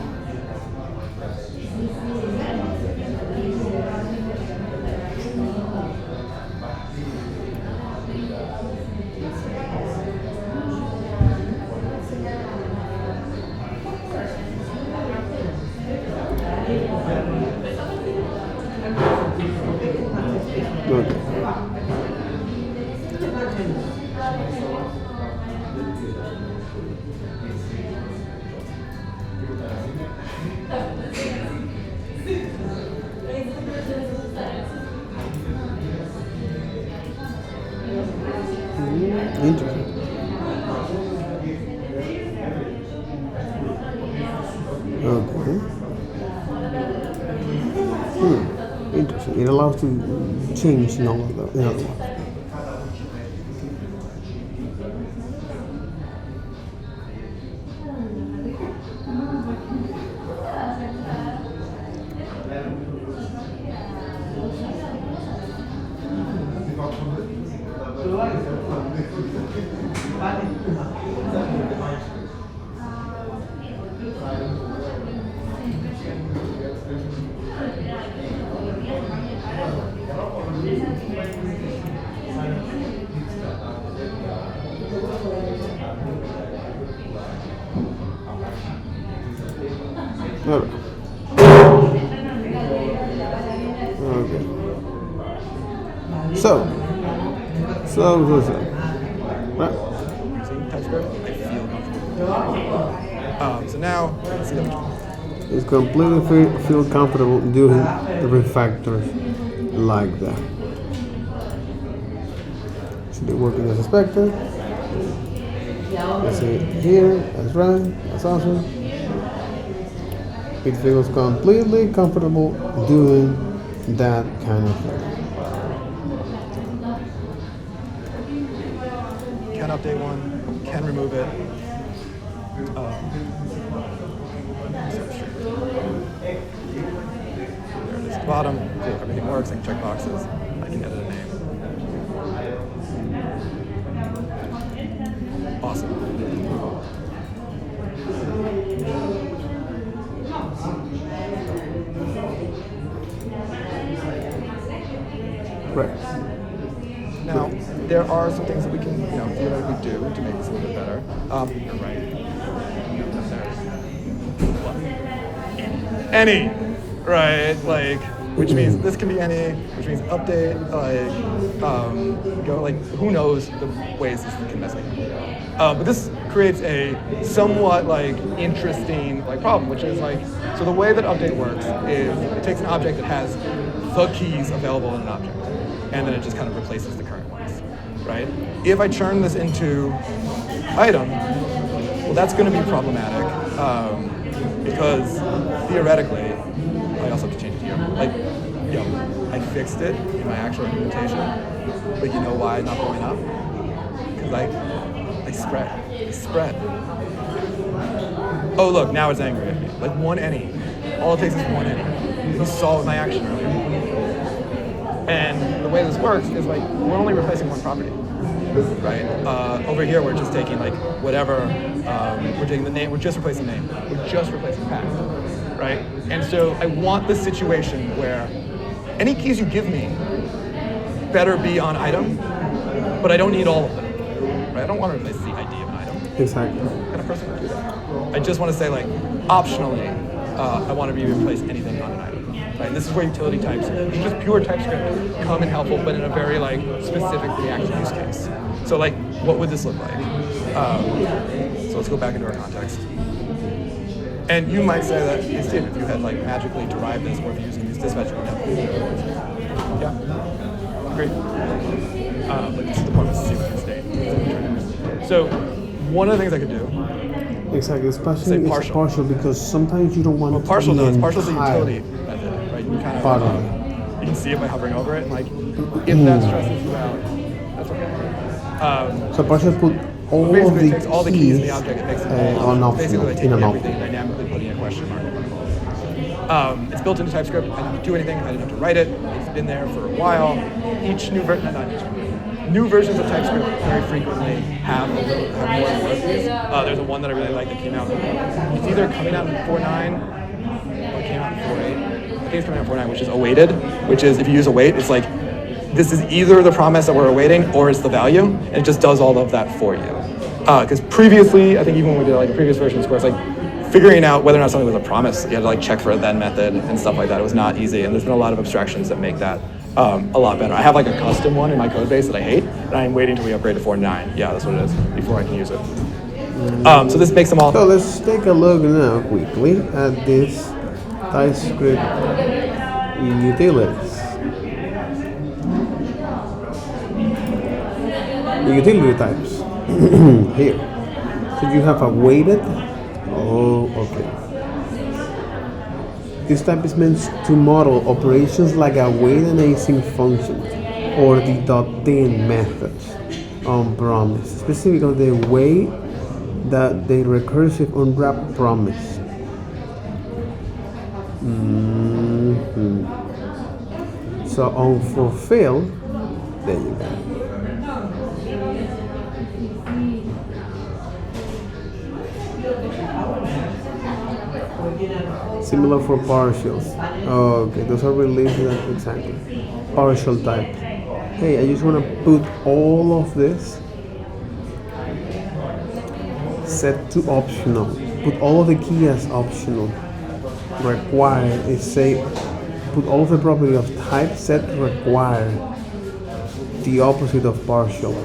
Interesting. Okay. Interesting. It allows to change in all of the in other ones. All right. Okay. So. Right. Using TypeScript, I feel comfortable. So now, let's see the other one. It's completely feel comfortable doing the refactors like that. Should be working as expected. Let's see it here. That's right. That's awesome. It feels completely comfortable doing that kind of thing. Can update one, can remove it. There it is at the bottom. See if everything works. I can check boxes. I can edit a name. Awesome. Right. Now, there are some things that we can, theoretically do to make this a little bit better. You're right. There's any, right? Like, which means this can be any, which means update, who knows the ways this can mess up. But this creates a somewhat interesting problem, which is so the way that update works is it takes an object that has the keys available in an object, and then it just kind of replaces the current ones, right? If I turn this into item, well, that's going to be problematic because theoretically, I also have to change it here. I fixed it in my actual implementation, but you know why it's not going up? Because I spread. Oh, look, now it's angry at me. One any. All it takes is one any. You saw my action earlier. And the way this works is we're only replacing one property, right? Over here, we're just taking whatever, we're taking the name, we're just replacing name. We're just replacing path, right? And so I want the situation where any keys you give me better be on item, but I don't need all of them, right? I don't want to replace the ID of an item. Exactly. What kind of person would do that? I just want to say optionally, I want to be able to replace anything on an item. Right? This is where utility types, which is just pure TypeScript, come in helpful, but in a very specific React use case. So what would this look like? So let's go back into our context. And you might say that, hey, Steve, if you had magically derived this, or if you used use dispatch, you would have. Yeah, great. But this is the point of the state. So one of the things I could do. Exactly, especially it's partial because sometimes you don't want to. Partial is a utility method, right? You kind of you can see it by hovering over it, and if that stresses you out, that's okay. So partial put all basically the takes all the keys in the object and makes it on optional. Basically, taking everything dynamically, putting a question mark over it. It's built into TypeScript. I didn't have to do anything. I didn't have to write it. It's been there for a while. Each new version, new versions of TypeScript very frequently have more work. There's one that I really like that came out. It's either coming out in 4.9 or it came out in 4.8. I think it's coming out in 4.9, which is awaited, which is if you use await, it's this is either the promise that we're awaiting or it's the value, and it just does all of that for you. Because previously, I think even when we did a previous version of Square, it's figuring out whether or not something was a promise. You had to check for a then method and stuff like that. It was not easy, and there's been a lot of abstractions that make that a lot better. I have a custom one in my code base that I hate, and I'm waiting until we upgrade to 4.9. Yeah, that's what it is, before I can use it. So this makes them all. So let's take a look now quickly at this TypeScript utilities. utility types here. So you have a weighted. Oh, okay. This type is meant to model operations like a wait and async function or the .then methods on promise, specifically the way that the recursive unwrap promise. So on fulfill, there you go. Similar for partials. Okay, those are related exactly. Partial type. Hey, I just want to put all of this set to optional. Put all of the key as optional. Required is say put all of the property of type set required. The opposite of partial.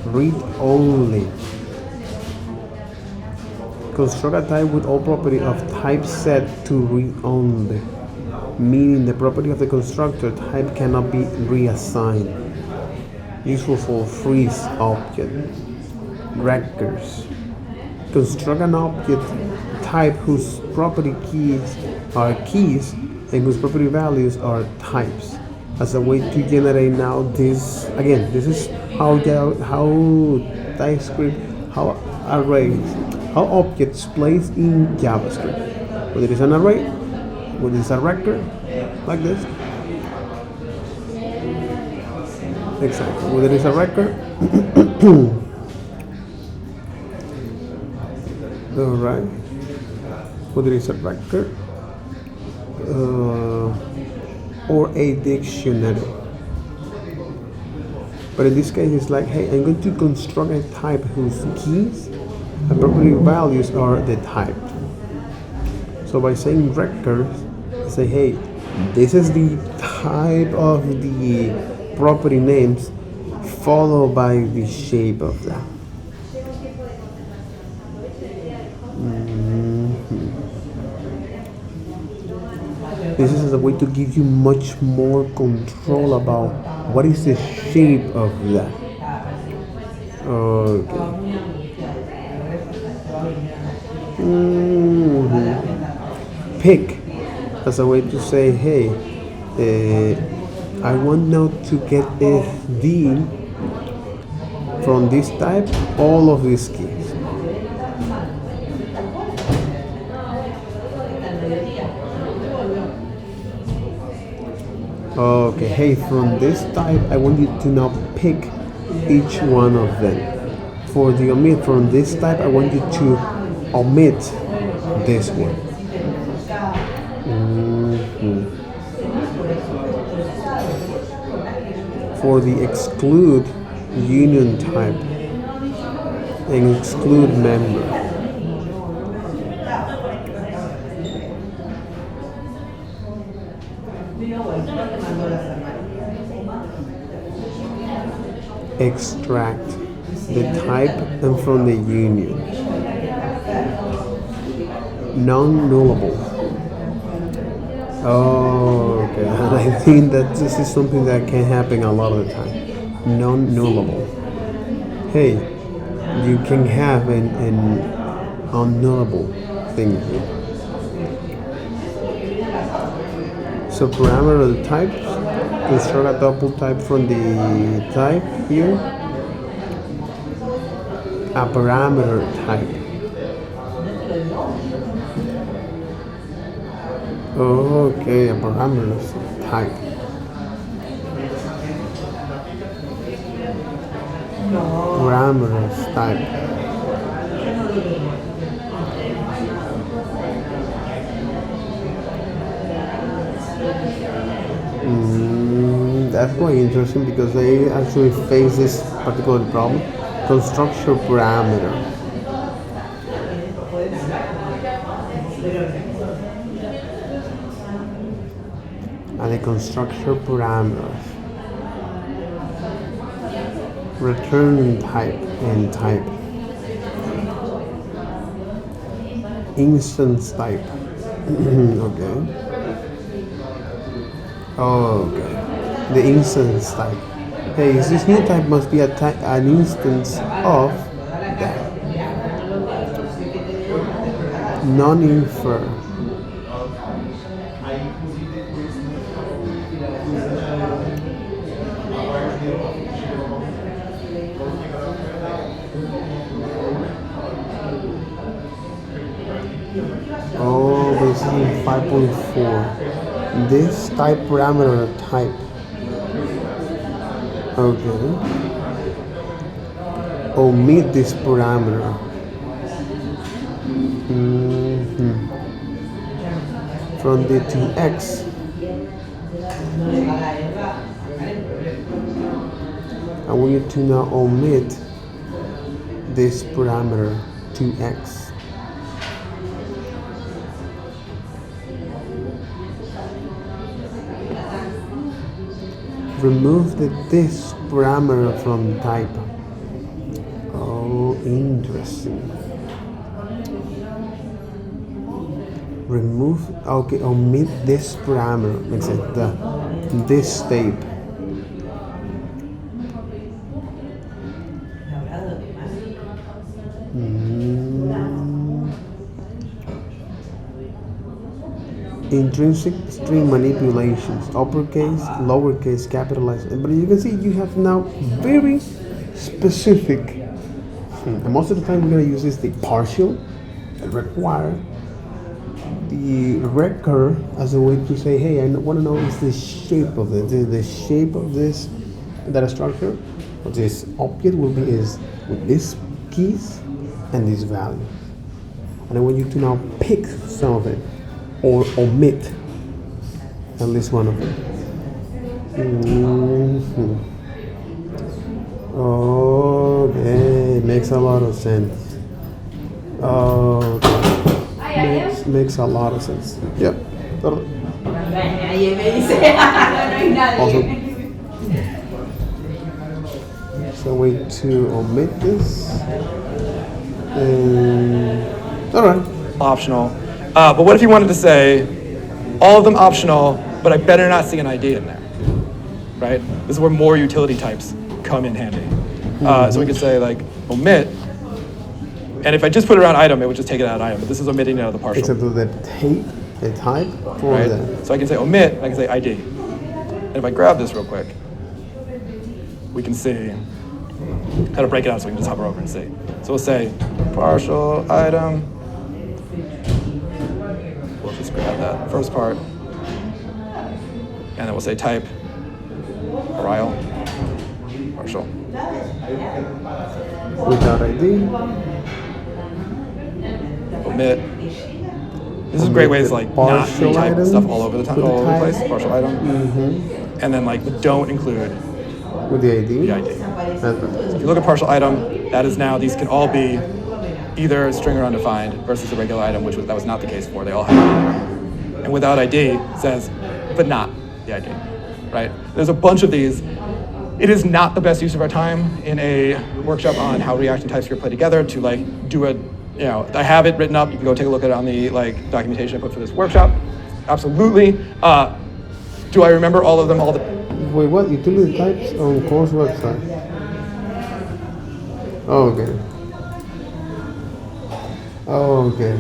Read only. Construct a type with all property of type set to read only, meaning the property of the constructor type cannot be reassigned. Useful for freeze object. Records. Construct an object type whose property keys are keys and whose property values are types. As a way to generate now this again, this is how Typescript, how arrays, how objects place in JavaScript. Whether it is an array, whether it is a record, like this. Exactly. Whether it is a record. Alright. Whether it's a record or a dictionary. But in this case, it's like, hey, I'm going to construct a type whose keys and property values are the type. So by saying records, I say, hey, this is the type of the property names followed by the shape of that. This is a way to give you much more control about what is the shape of that. Okay. Pick as a way to say, hey, I want now to get FD from this type, all of these keys. Okay, hey, from this type, I want you to now pick each one of them. For the omit from this type, I want you to omit this one. For the exclude union type and exclude member. Extract the type and from the union. Non-nullable. Oh, okay. And I think that this is something that can happen a lot of the time. Non-nullable. Hey, you can have an unnullable thing here. So parameter of the types. Construct a double type from the type here. A parameter type. Okay, a parameter type. Parameters type. That's quite interesting because they actually face this particular problem. Constructor parameter. And the constructor parameters. Return type and type. Instance type. Okay. Okay. The instance type. hey, this new type must be an instance of that. Non-infer. Oh, this is in 5.4. This type parameter type. Okay. Omit this parameter. From the to x. I want you to now omit this parameter to x. Remove the this parameter from type. Oh, interesting. Remove, okay, omit this parameter. Makes sense. This tape. Intrinsic string manipulations, uppercase, lowercase, capitalized. But you can see you have now very specific. And most of the time we're going to use the partial and require the record as a way to say, hey, I want to know is the shape of it. The shape of this data structure of this object will be is with this keys and this value. And I want you to now pick some of it or omit at least one of them. Okay, makes a lot of sense. Makes a lot of sense. Yep, totally. Awesome. So wait to omit this. All right. Optional. But what if you wanted to say, all of them optional, but I better not see an ID in there, right? This is where more utility types come in handy. So we could say like omit, and if I just put it around item, it would just take it out of item, but this is omitting it out of the partial. Except for the type for right? that. So I can say omit, and I can say ID. And if I grab this real quick, we can see how to break it out so we can just hover over and see. So we'll say partial item. We'll just grab that first part. And then we'll say type, arisle, partial. Without ID. Omit. This is great ways like not retype stuff all over the time, all over the place. Partial item. And then like don't include with the ID. The ID. So if you look at partial item, that is now these can all be either string or undefined versus a regular item, that was not the case before. They all have ID. And without ID says, but not the ID, right? There's a bunch of these. It is not the best use of our time in a workshop on how React and TypeScript play together to like do I have it written up. You can go take a look at it on the documentation I put for this workshop. Absolutely. Do I remember all of them? Wait, what? Utility types on course website? Oh, okay. Oh, okay.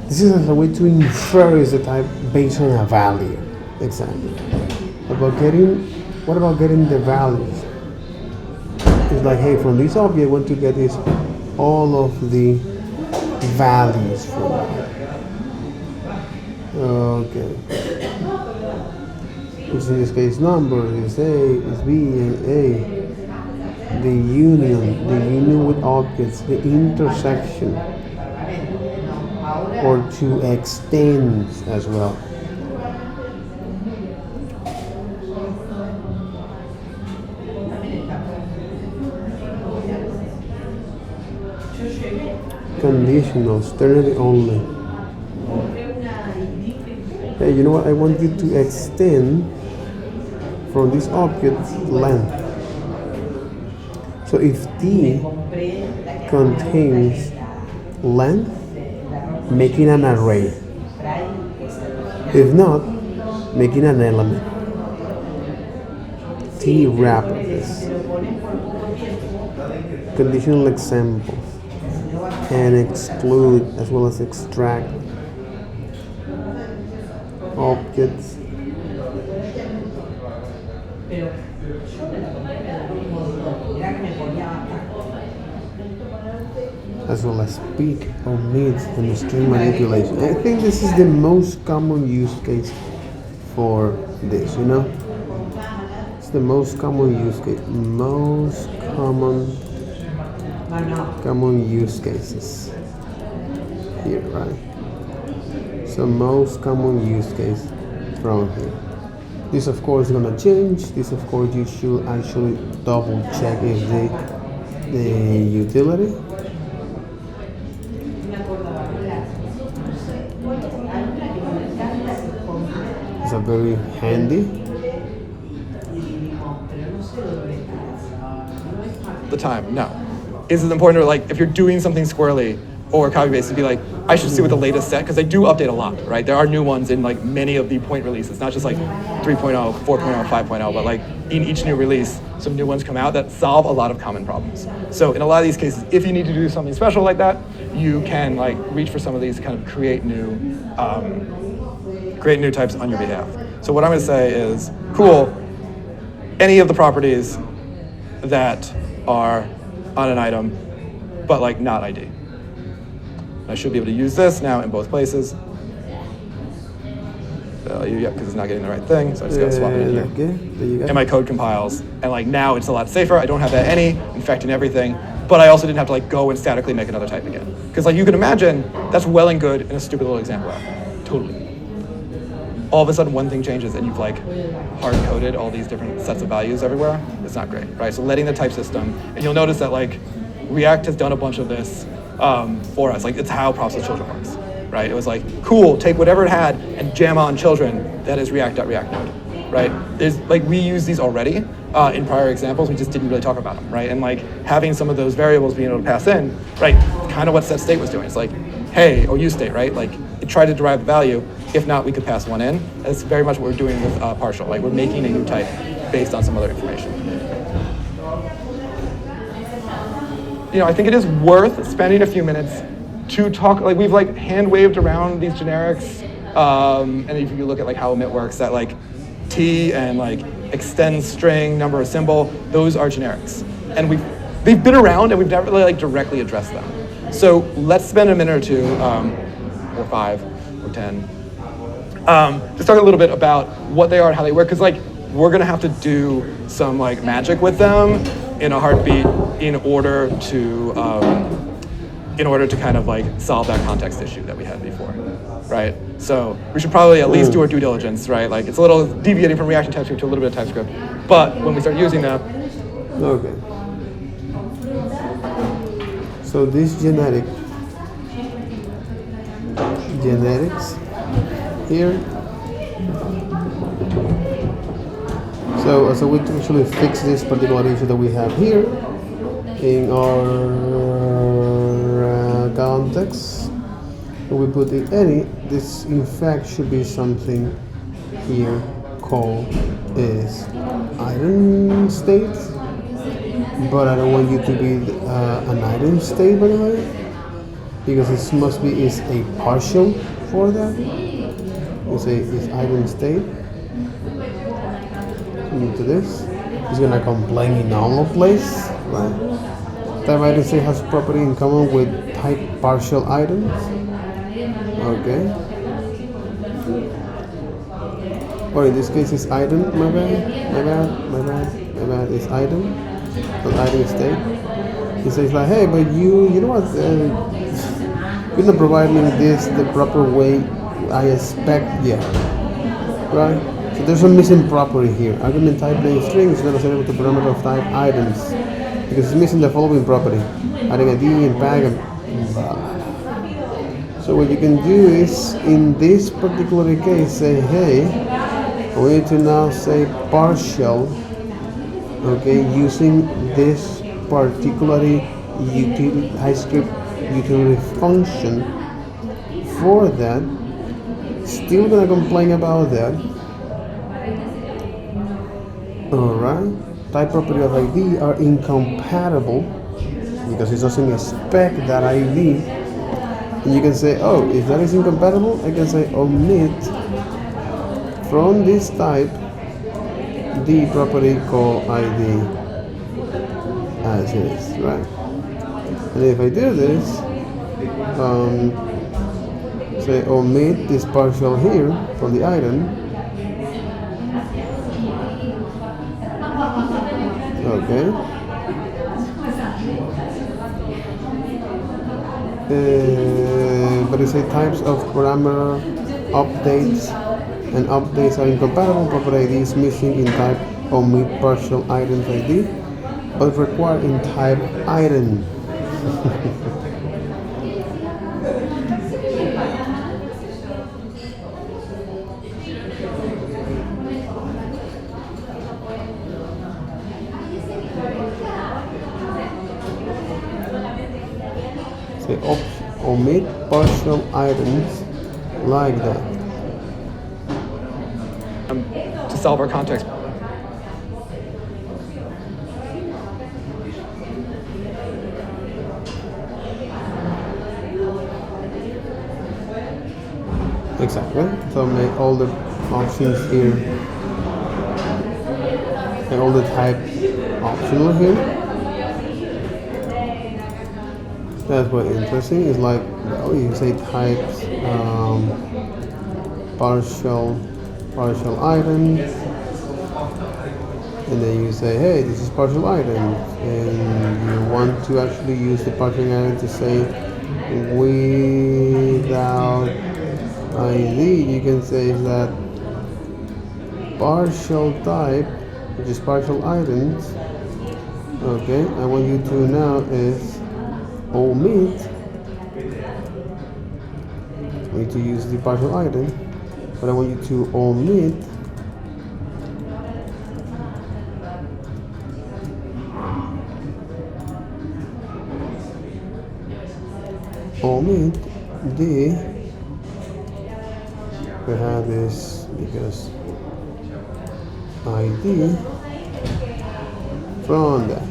This is a way to infer is a type based on a value. Exactly. What about getting the values? It's like, hey, from this object, I want to get all of the values from it. Okay. Which in this case, number is A, is B, and A. The union with objects, the intersection, or to extend as well. Conditional, externally only. Hey, you know what? I want you to extend from this object length. So if D contains length, making an array. If not, making an element. T wrapper this. Conditional examples and exclude as well as extract objects. As well as speak, omit, and string manipulation. I think this is the most common use case for this, you know? It's the most common use case. Most common use cases. Here, right? So most common use case from here. This of course is gonna change. This of course you should actually double check if the utility. It's a very handy. The time, no. Is it important to, like, if you're doing something squirrely or copy-paste, to be like, I should see what the latest set, because they do update a lot, right? There are new ones in like many of the point releases, not just like 3.0, 4.0, 5.0, but like in each new release, some new ones come out that solve a lot of common problems. So in a lot of these cases, if you need to do something special like that, you can like reach for some of these to kind of create new types on your behalf. So what I'm going to say is, cool, any of the properties that are on an item, but like not ID. I should be able to use this now in both places. Yeah, because it's not getting the right thing, so I just gotta swap it in here. Okay, there you go. And my code compiles, and like now it's a lot safer. I don't have that any infecting everything, but I also didn't have to like go and statically make another type again. Because like you can imagine, that's well and good in a stupid little example app. Totally. All of a sudden one thing changes and you've like hard-coded all these different sets of values everywhere. It's not great, right? So letting the type system, and you'll notice that like React has done a bunch of this for us. Like it's how process children works, right? It was like, cool, take whatever it had and jam on children. That is React.React node, right? There's like, we use these already in prior examples. We just didn't really talk about them, right? And like having some of those variables being able to pass in, right? Kind of what setState was doing. It's like, hey, or useState, right? Like it tried to derive the value. If not, we could pass one in. That's very much what we're doing with partial. Like we're making a new type based on some other information. You know, I think it is worth spending a few minutes to talk, like we've like hand waved around these generics. And if you look at like how emit works, that like T and like extend string, number of symbol, those are generics. And they've been around and we've never really like directly addressed them. So let's spend a minute or two, or 5 or 10, just talk a little bit about what they are and how they work, because like we're gonna have to do some like magic with them in a heartbeat in order to kind of like solve that context issue that we had before, right? So we should probably at least do our due diligence, right? Like it's a little deviating from React and TypeScript to a little bit of TypeScript, but when we start using them. Okay. So this genetics here. So we actually fix this particular issue that we have here in our context. We put in any. This in fact should be something here called is item state, but I don't want you to be an item state, by the way, because this must be is a partial for that. You say is item state. Into this, it's gonna complain in normal place, right? Type item state has property in common with type partial items. Okay. Or in this case, it's item. My bad. It's item, not item state. He says like, hey, but you know what? You're not providing this the proper way I expect yet, right? So there's some missing property here. Argument type name string is not assignable to parameter of type items because it's missing the following property: adding a D and bag. So what you can do is, in this particular case, say, hey, we need to now say partial, okay, using this particularly utility TypeScript utility function for that. Still gonna complain about that. Alright, type property of ID are incompatible because it doesn't expect that ID. And you can say, oh, if that is incompatible, I can say omit from this type the property called ID as is, right? And if I do this, say omit this partial here from the item, okay. But it say types of parameter updates and updates are incompatible. Property ID is missing in type omit partial items ID, but required in type item. Say omit partial items like that. To solve our context. Exactly. So make all the options here and all the type optional here. That's what interesting is like. Oh, you say types partial items, and then you say, hey, this is partial items, and you want to actually use the partial item to say without ID. You can say that partial type, which is partial items. Okay, I want you to now is omit. I need to use the partial item, but I want you to omit the, we have this because ID from that.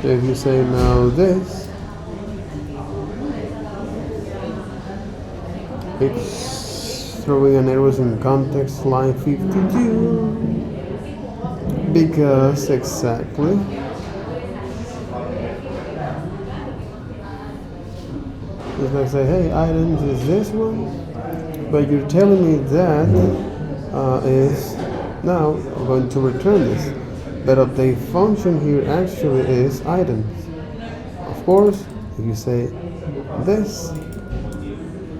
So if you say now this, it's throwing an error in context line 52 because exactly it's like say, hey, items is this one, but you're telling me that is now I'm going to return this, but update function here actually is items. Of course, if you say this,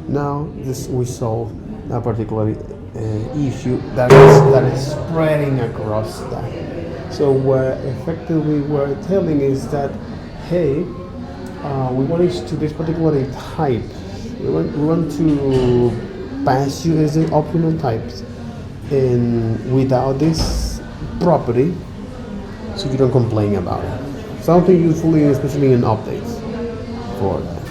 now this we solve a particular issue that is spreading across that. So what effectively we're telling is that, hey, we want it to this particular type. We want to pass you as an optional types, and without this property, so you don't complain about it. Something useful, especially in updates for that.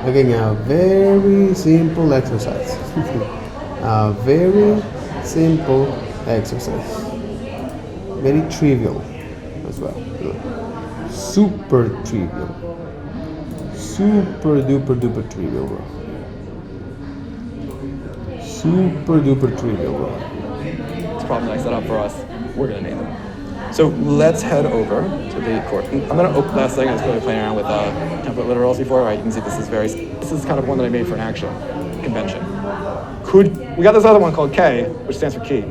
Again, a very simple exercise. A very simple exercise. Very trivial as well. Super trivial. Super duper duper trivial, bro. Super duper trivial, bro. It's probably I set up for us. We're gonna name them. So let's head over to the court. I'm gonna open last thing. I was going to be playing around with template literals before. Right, you can see this is kind of one that I made for an action convention. We got this other one called K, which stands for key,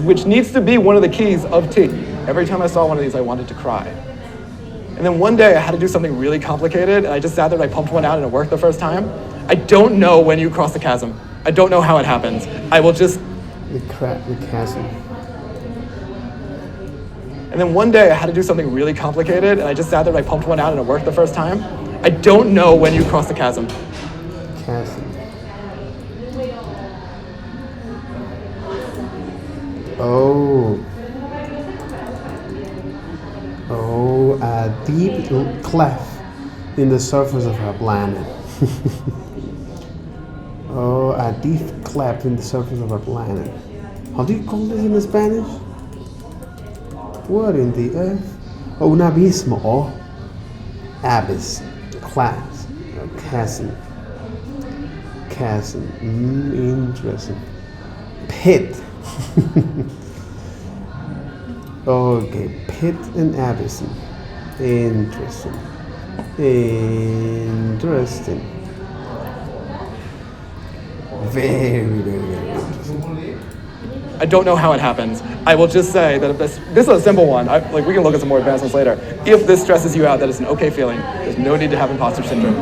which needs to be one of the keys of T. Every time I saw one of these, I wanted to cry. And then one day I had to do something really complicated, and I just sat there and I pumped one out and it worked the first time. I don't know when you cross the chasm. I don't know how it happens. I will just... The chasm. And then one day I had to do something really complicated, and I just sat there and I pumped one out and it worked the first time. I don't know when you cross the chasm. Chasm. Oh, a deep cleft in the surface of our planet. Oh. a deep cleft in the surface of our planet. How do you call this in Spanish? What in the earth? Oh, un abismo or abyss, class, chasm. Chasm. Interesting. Pit. Okay, pit and abyss. Interesting. Interesting. Very, very, very interesting. I don't know how it happens. I will just say that if this is a simple one. Like we can look at some more advanced ones later. If this stresses you out, that is an okay feeling. There's no need to have imposter syndrome.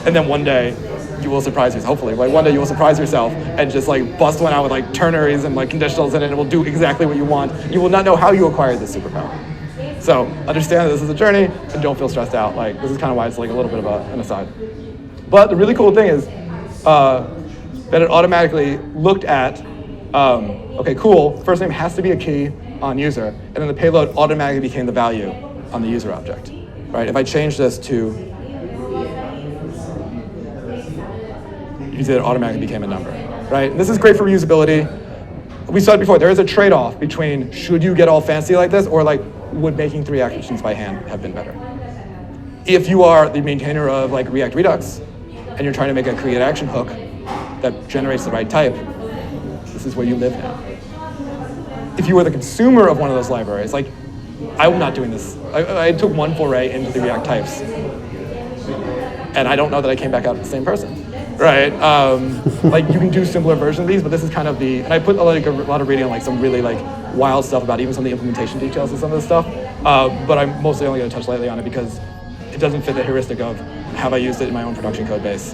And then one day, you will surprise yourself. Hopefully, like one day you will surprise yourself and just like bust one out with like ternaries and like conditionals in it, and it will do exactly what you want. You will not know how you acquired this superpower. So understand that this is a journey, and don't feel stressed out. Like this is kind of why it's like a little bit of an aside. But the really cool thing is that it automatically looked at. Okay, cool. First name has to be a key on user, and then the payload automatically became the value on the user object. Right? If I change this to, you see that it automatically became a number. Right? And this is great for reusability. We saw it before. There is a trade-off between should you get all fancy like this, or like would making 3 actions by hand have been better? If you are the maintainer of like React Redux, and you're trying to make a create action hook that generates the right type, this is where you live now. If you were the consumer of one of those libraries, like, I'm not doing this. I took one foray into the React types, and I don't know that I came back out the same person, right? Like, you can do simpler versions of these, but this is kind of the, and I put like a lot of reading on like some really like wild stuff about even some of the implementation details of some of this stuff, but I'm mostly only going to touch lightly on it because it doesn't fit the heuristic of have I used it in my own production code base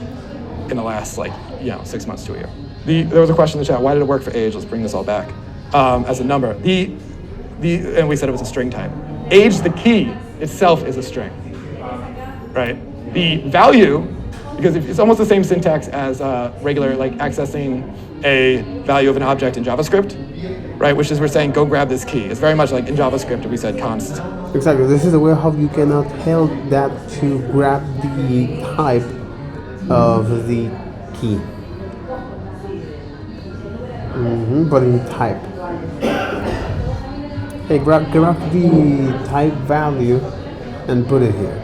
in the last 6 months to a year. There was a question in the chat, why did it work for age? Let's bring this all back as a number. And we said it was a string type. Age, the key itself is a string, right? The value, because it's almost the same syntax as regular, like accessing a value of an object in JavaScript, right? Which is we're saying, go grab this key. It's very much like in JavaScript, we said const. Exactly, this is a way how you cannot help that to grab the type of the key. But in type. Hey, grab the type value and put it here.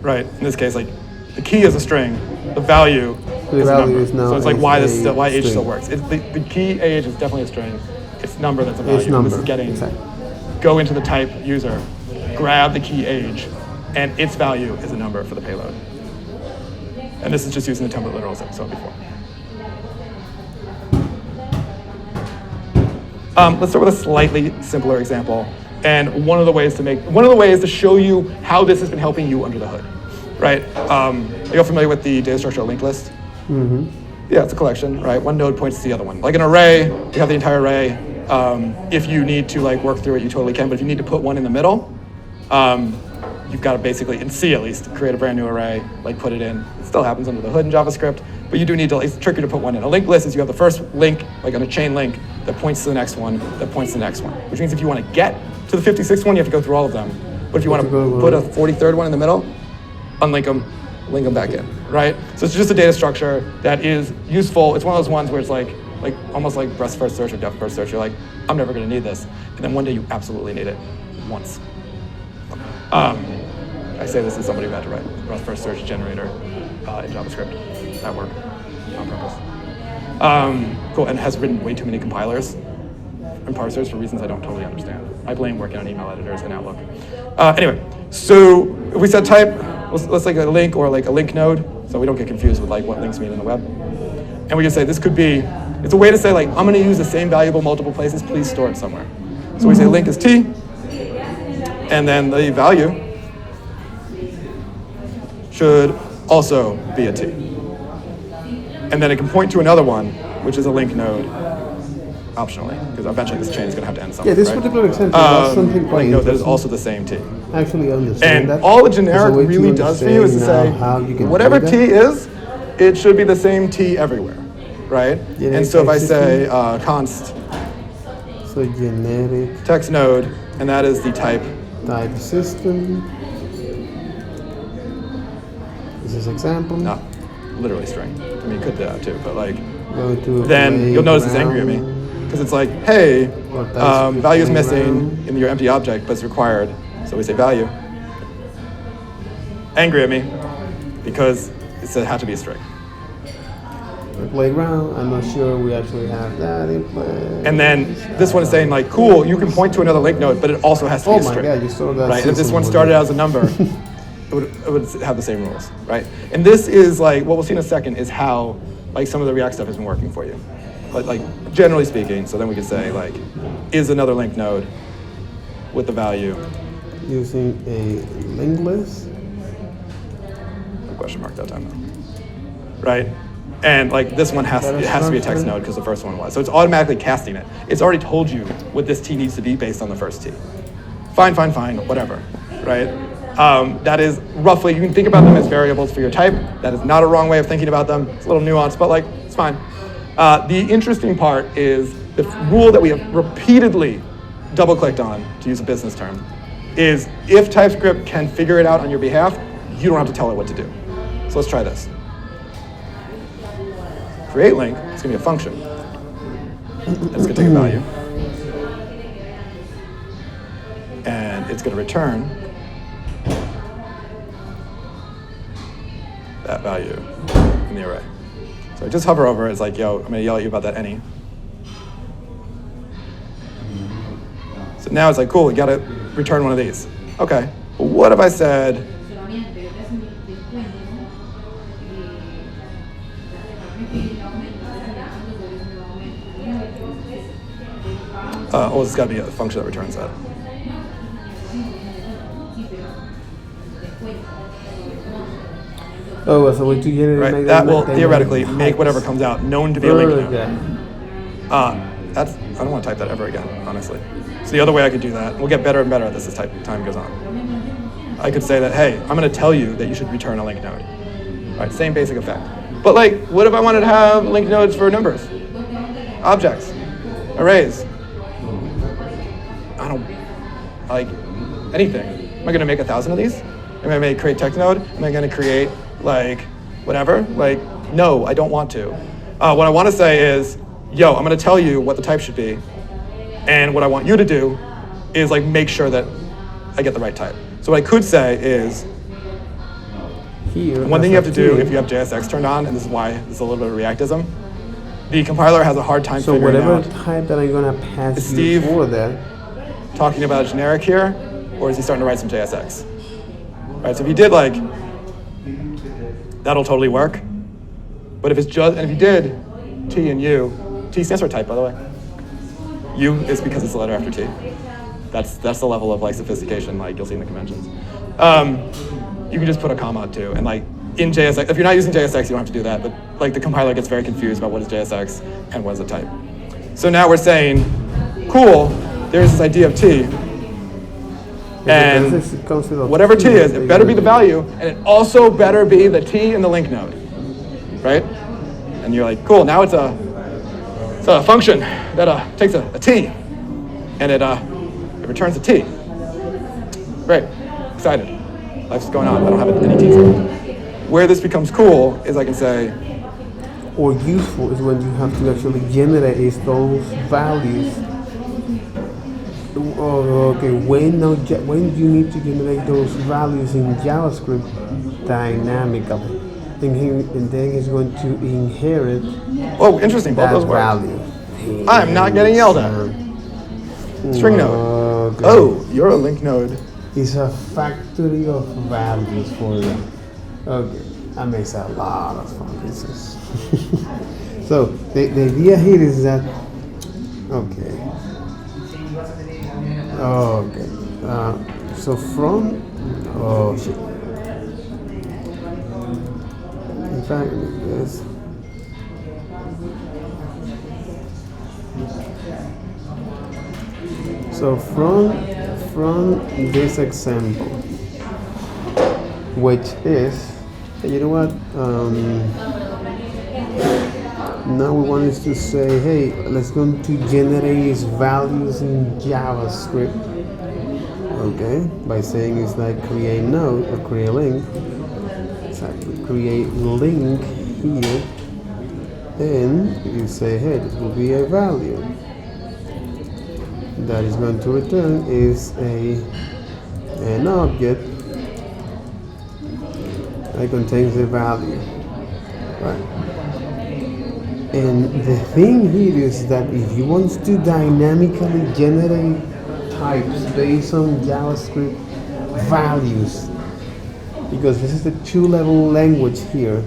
Right. In this case, like the key is a string, the value is a number. So it's like why age still works. The key age is definitely a string. It's number that's a value. It's number. This is getting exactly. Go into the type user, grab the key age, and its value is a number for the payload. And this is just using the template literals that we saw before. Let's start with a slightly simpler example. And one of the ways to show you how this has been helping you under the hood, right? Are you all familiar with the data structure linked list? Mm-hmm. Yeah, it's a collection, right? One node points to the other one. Like an array, you have the entire array. If you need to like work through it, you totally can. But if you need to put one in the middle, you've got to basically, in C at least, create a brand new array, like put it in. It still happens under the hood in JavaScript, but you do need to, it's tricky to put one in. A linked list is you have the first link, like on a chain link, that points to the next one, that points to the next one. Which means if you want to get to the 56th one, you have to go through all of them. But if you want to put a 43rd one in the middle, unlink them, link them back in, right? So it's just a data structure that is useful. It's one of those ones where it's like almost like breadth first search or depth first search. You're like, I'm never going to need this. And then one day you absolutely need it once. I say this as somebody who had to write breadth first search generator in JavaScript at work on purpose. Cool, and has written way too many compilers and parsers for reasons I don't totally understand. I blame working on email editors and Outlook. Anyway, so if we set type, let's like a link or like a link node, so we don't get confused with like what links mean in the web. And we can say this could be, it's a way to say like, I'm gonna use the same variable multiple places, please store it somewhere. So we say link is t, and then the value should also be a t. And then it can point to another one, which is a link node, optionally, because eventually this chain is going to have to end somewhere. Yeah, this particular example was something quite link node that is also the same t. Actually understand and that. all a generic really does for you is to say, whatever t is, it should be the same t everywhere, right? Generic and so if I say system. const So generic text node, and that is the type system. This is example. Not literally string. I mean, you could do that too, but like, Go to then you'll notice it's angry at me. Because it's like, hey, value is missing in your empty object, but it's required. So we say value. Angry at me because it said it had to be a string. Playground, I'm not sure we actually have that in play. And then this one is saying like, cool, you can point to another link node, but it also has to be a string. Oh my god, you saw that. Right, if this one started out as a number, it would have the same rules, right? And this is like, what we'll see in a second is how like some of the React stuff has been working for you. But like, generally speaking, so then we could say like, is another link node with the value. Using a linked list. No question mark that time though. Right? And like this one has to be a text node because the first one was. So it's automatically casting it. It's already told you what this T needs to be based on the first T. Fine, whatever, right? That is roughly, you can think about them as variables for your type. That is not a wrong way of thinking about them. It's a little nuanced, but like, it's fine. The interesting part is the rule that we have repeatedly double-clicked on, to use a business term, is if TypeScript can figure it out on your behalf, you don't have to tell it what to do. So let's try this. Create link, it's gonna be a function. And it's gonna take a value. And it's gonna return that value in the array. So I just hover over it, it's like, yo, I'm gonna yell at you about that any. So now it's like, cool, you gotta return one of these. Okay, but what if I said, oh, it's gotta be a function that returns that. Oh, so what you get right, that will theoretically make whatever comes out known to be a link node. I don't want to type that ever again, honestly. So the other way I could do that, we'll get better and better at this as time goes on. I could say that, hey, I'm going to tell you that you should return a link node. Right, same basic effect. But like, what if I wanted to have link nodes for numbers, objects, arrays? I don't like anything. Am I going to make 1,000 of these? Am I going to create text node? Am I going to create like whatever? Like, no, I don't want to. What I want to say is, yo, I'm going to tell you what the type should be. And what I want you to do is like make sure that I get the right type. So what I could say is, one thing you have to do if you have JSX turned on, and this is why this is a little bit of Reactism, the compiler has a hard time figuring out. So whatever type that I'm going to pass is Steve for that talking about a generic here, or is he starting to write some JSX? Right, so if you did like, that'll totally work. But if it's just, and if you did T and U, T stands for type, by the way. U is because it's a letter after T. That's the level of like sophistication like you'll see in the conventions. You can just put a comma too, and like in JSX, if you're not using JSX, you don't have to do that, but like the compiler gets very confused about what is JSX and what is a type. So now we're saying, cool, there's this idea of T, and whatever T is, it better be the value, and it also better be the T in the link node, right? And you're like, cool, now it's a function that takes a T, and it returns a T. Great, excited. Life's going on, I don't have any T's. Where this becomes cool is I can say, or useful is when you have to actually generate those values. Oh, okay, when you need to generate those values in JavaScript dynamically, and then it's going to inherit. Oh, interesting, both those words. Value. I'm not getting yelled at. String node. Okay. Oh, you're a link node. It's a factory of values for you. Okay, that makes a lot of fucking sense. So the idea here is that, okay. So from, oh shit. In fact, yes. So from this example, which is, you know what? Now we want us to say, hey, let's go to generate these values in JavaScript. Okay, by saying it's like create node or create link. exactly, create link here, and you say, hey, this will be a value that is going to return is an object that contains a value, right? And the thing here is that if you want to dynamically generate types based on JavaScript values, because this is the two-level language here,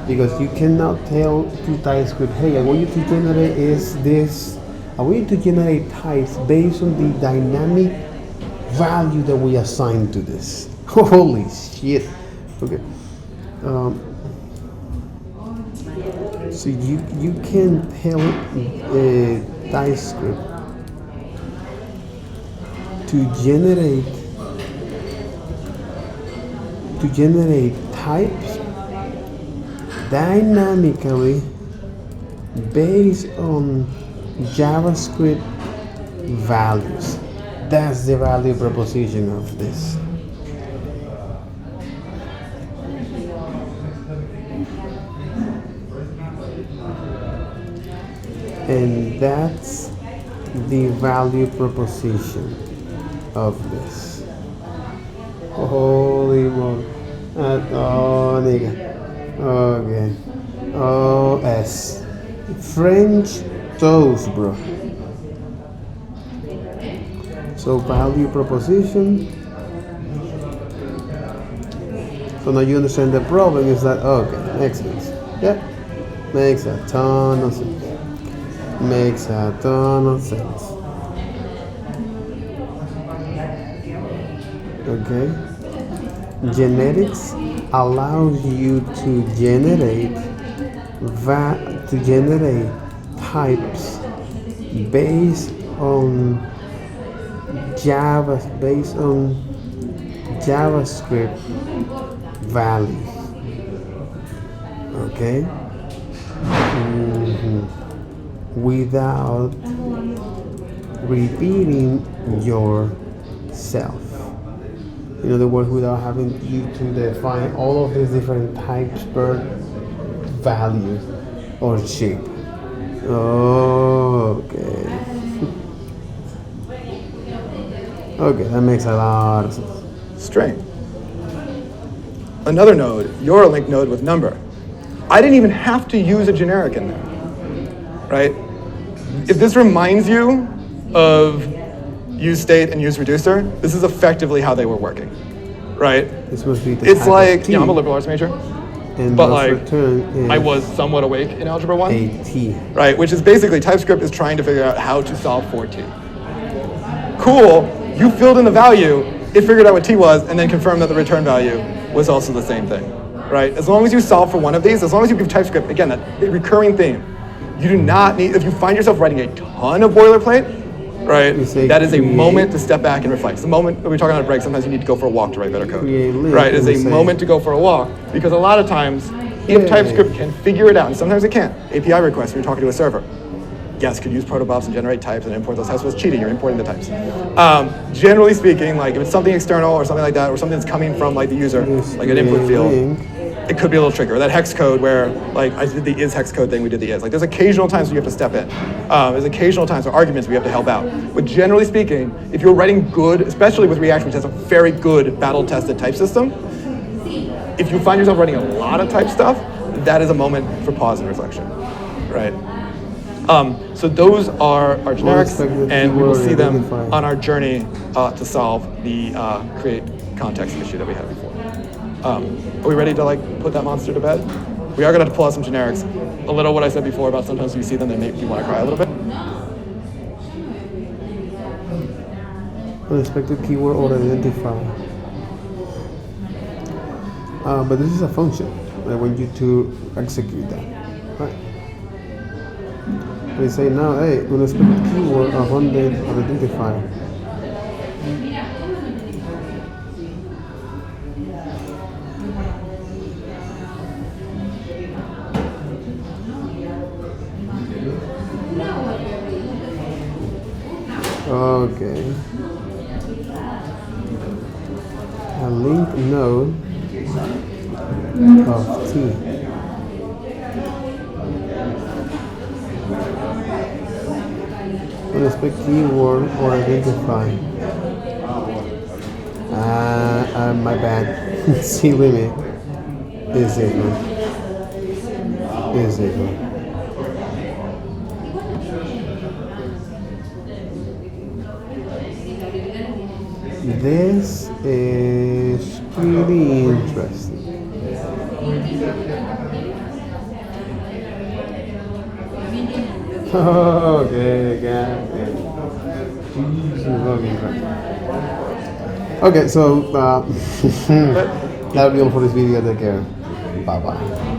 because you cannot tell to TypeScript, hey, I want you to generate I want you to generate types based on the dynamic value that we assign to this. Holy shit. Okay. So you can tell TypeScript to generate types dynamically based on JavaScript values. That's the value proposition of this. And that's the value proposition of this. Holy moly. Oh, nigga. Okay. OS. French toast, bro. So value proposition. So now you understand the problem is that, okay, makes sense. Yeah. Makes a ton of sense. Makes a ton of sense. Okay. Genetics allows you to generate types based on JavaScript values. Okay. Without repeating yourself. In other words, without having you to define all of these different types per value or shape. Okay. Okay, that makes a lot of sense. String. Another node, your link node with number. I didn't even have to use a generic in there, right? If this reminds you of use state and use reducer, this is effectively how they were working, right? This must be the it's type like, of T, yeah, I'm a liberal arts major, and but must like, return I was somewhat awake in Algebra 1, a T. right? Which is basically TypeScript is trying to figure out how to solve for T. Cool, you filled in the value, it figured out what T was, and then confirmed that the return value was also the same thing, right? As long as you solve for one of these, as long as you give TypeScript, again, that recurring theme, you do not need, if you find yourself writing a ton of boilerplate, right, that is a moment to step back and reflect. It's the moment that we talk about a break, sometimes you need to go for a walk to write better code. Right, it's a moment to go for a walk, because a lot of times, if TypeScript can figure it out, and sometimes it can't, API requests when you're talking to a server. Yes, could use protobufs and generate types and import those types, but it's cheating, you're importing the types. Generally speaking, like if it's something external or something like that, or something that's coming from like the user, like an input field, it could be a little trickier. That hex code where, like I did the is hex code thing, we did the is. Like there's occasional times where you have to step in. There's occasional times where arguments we have to help out. But generally speaking, if you're writing good, especially with React, which has a very good battle-tested type system, if you find yourself writing a lot of type stuff, that is a moment for pause and reflection, right? So those are our generics, and we will see them on our journey to solve the create context issue that we had before. Are we ready to like put that monster to bed? We are going to pull out some generics. A little what I said before about sometimes you see them, they make you want to cry a little bit. Unexpected keyword or identifier. But this is a function. I want you to execute that. Right. They say now, hey, unexpected keyword of identifier. Okay. A link node of T. Unexpected keyword or identify. My bad. C limit is it one. Is it one. This is pretty interesting. Okay, got it. Okay, so that'll be all for this video. Take care. Bye bye.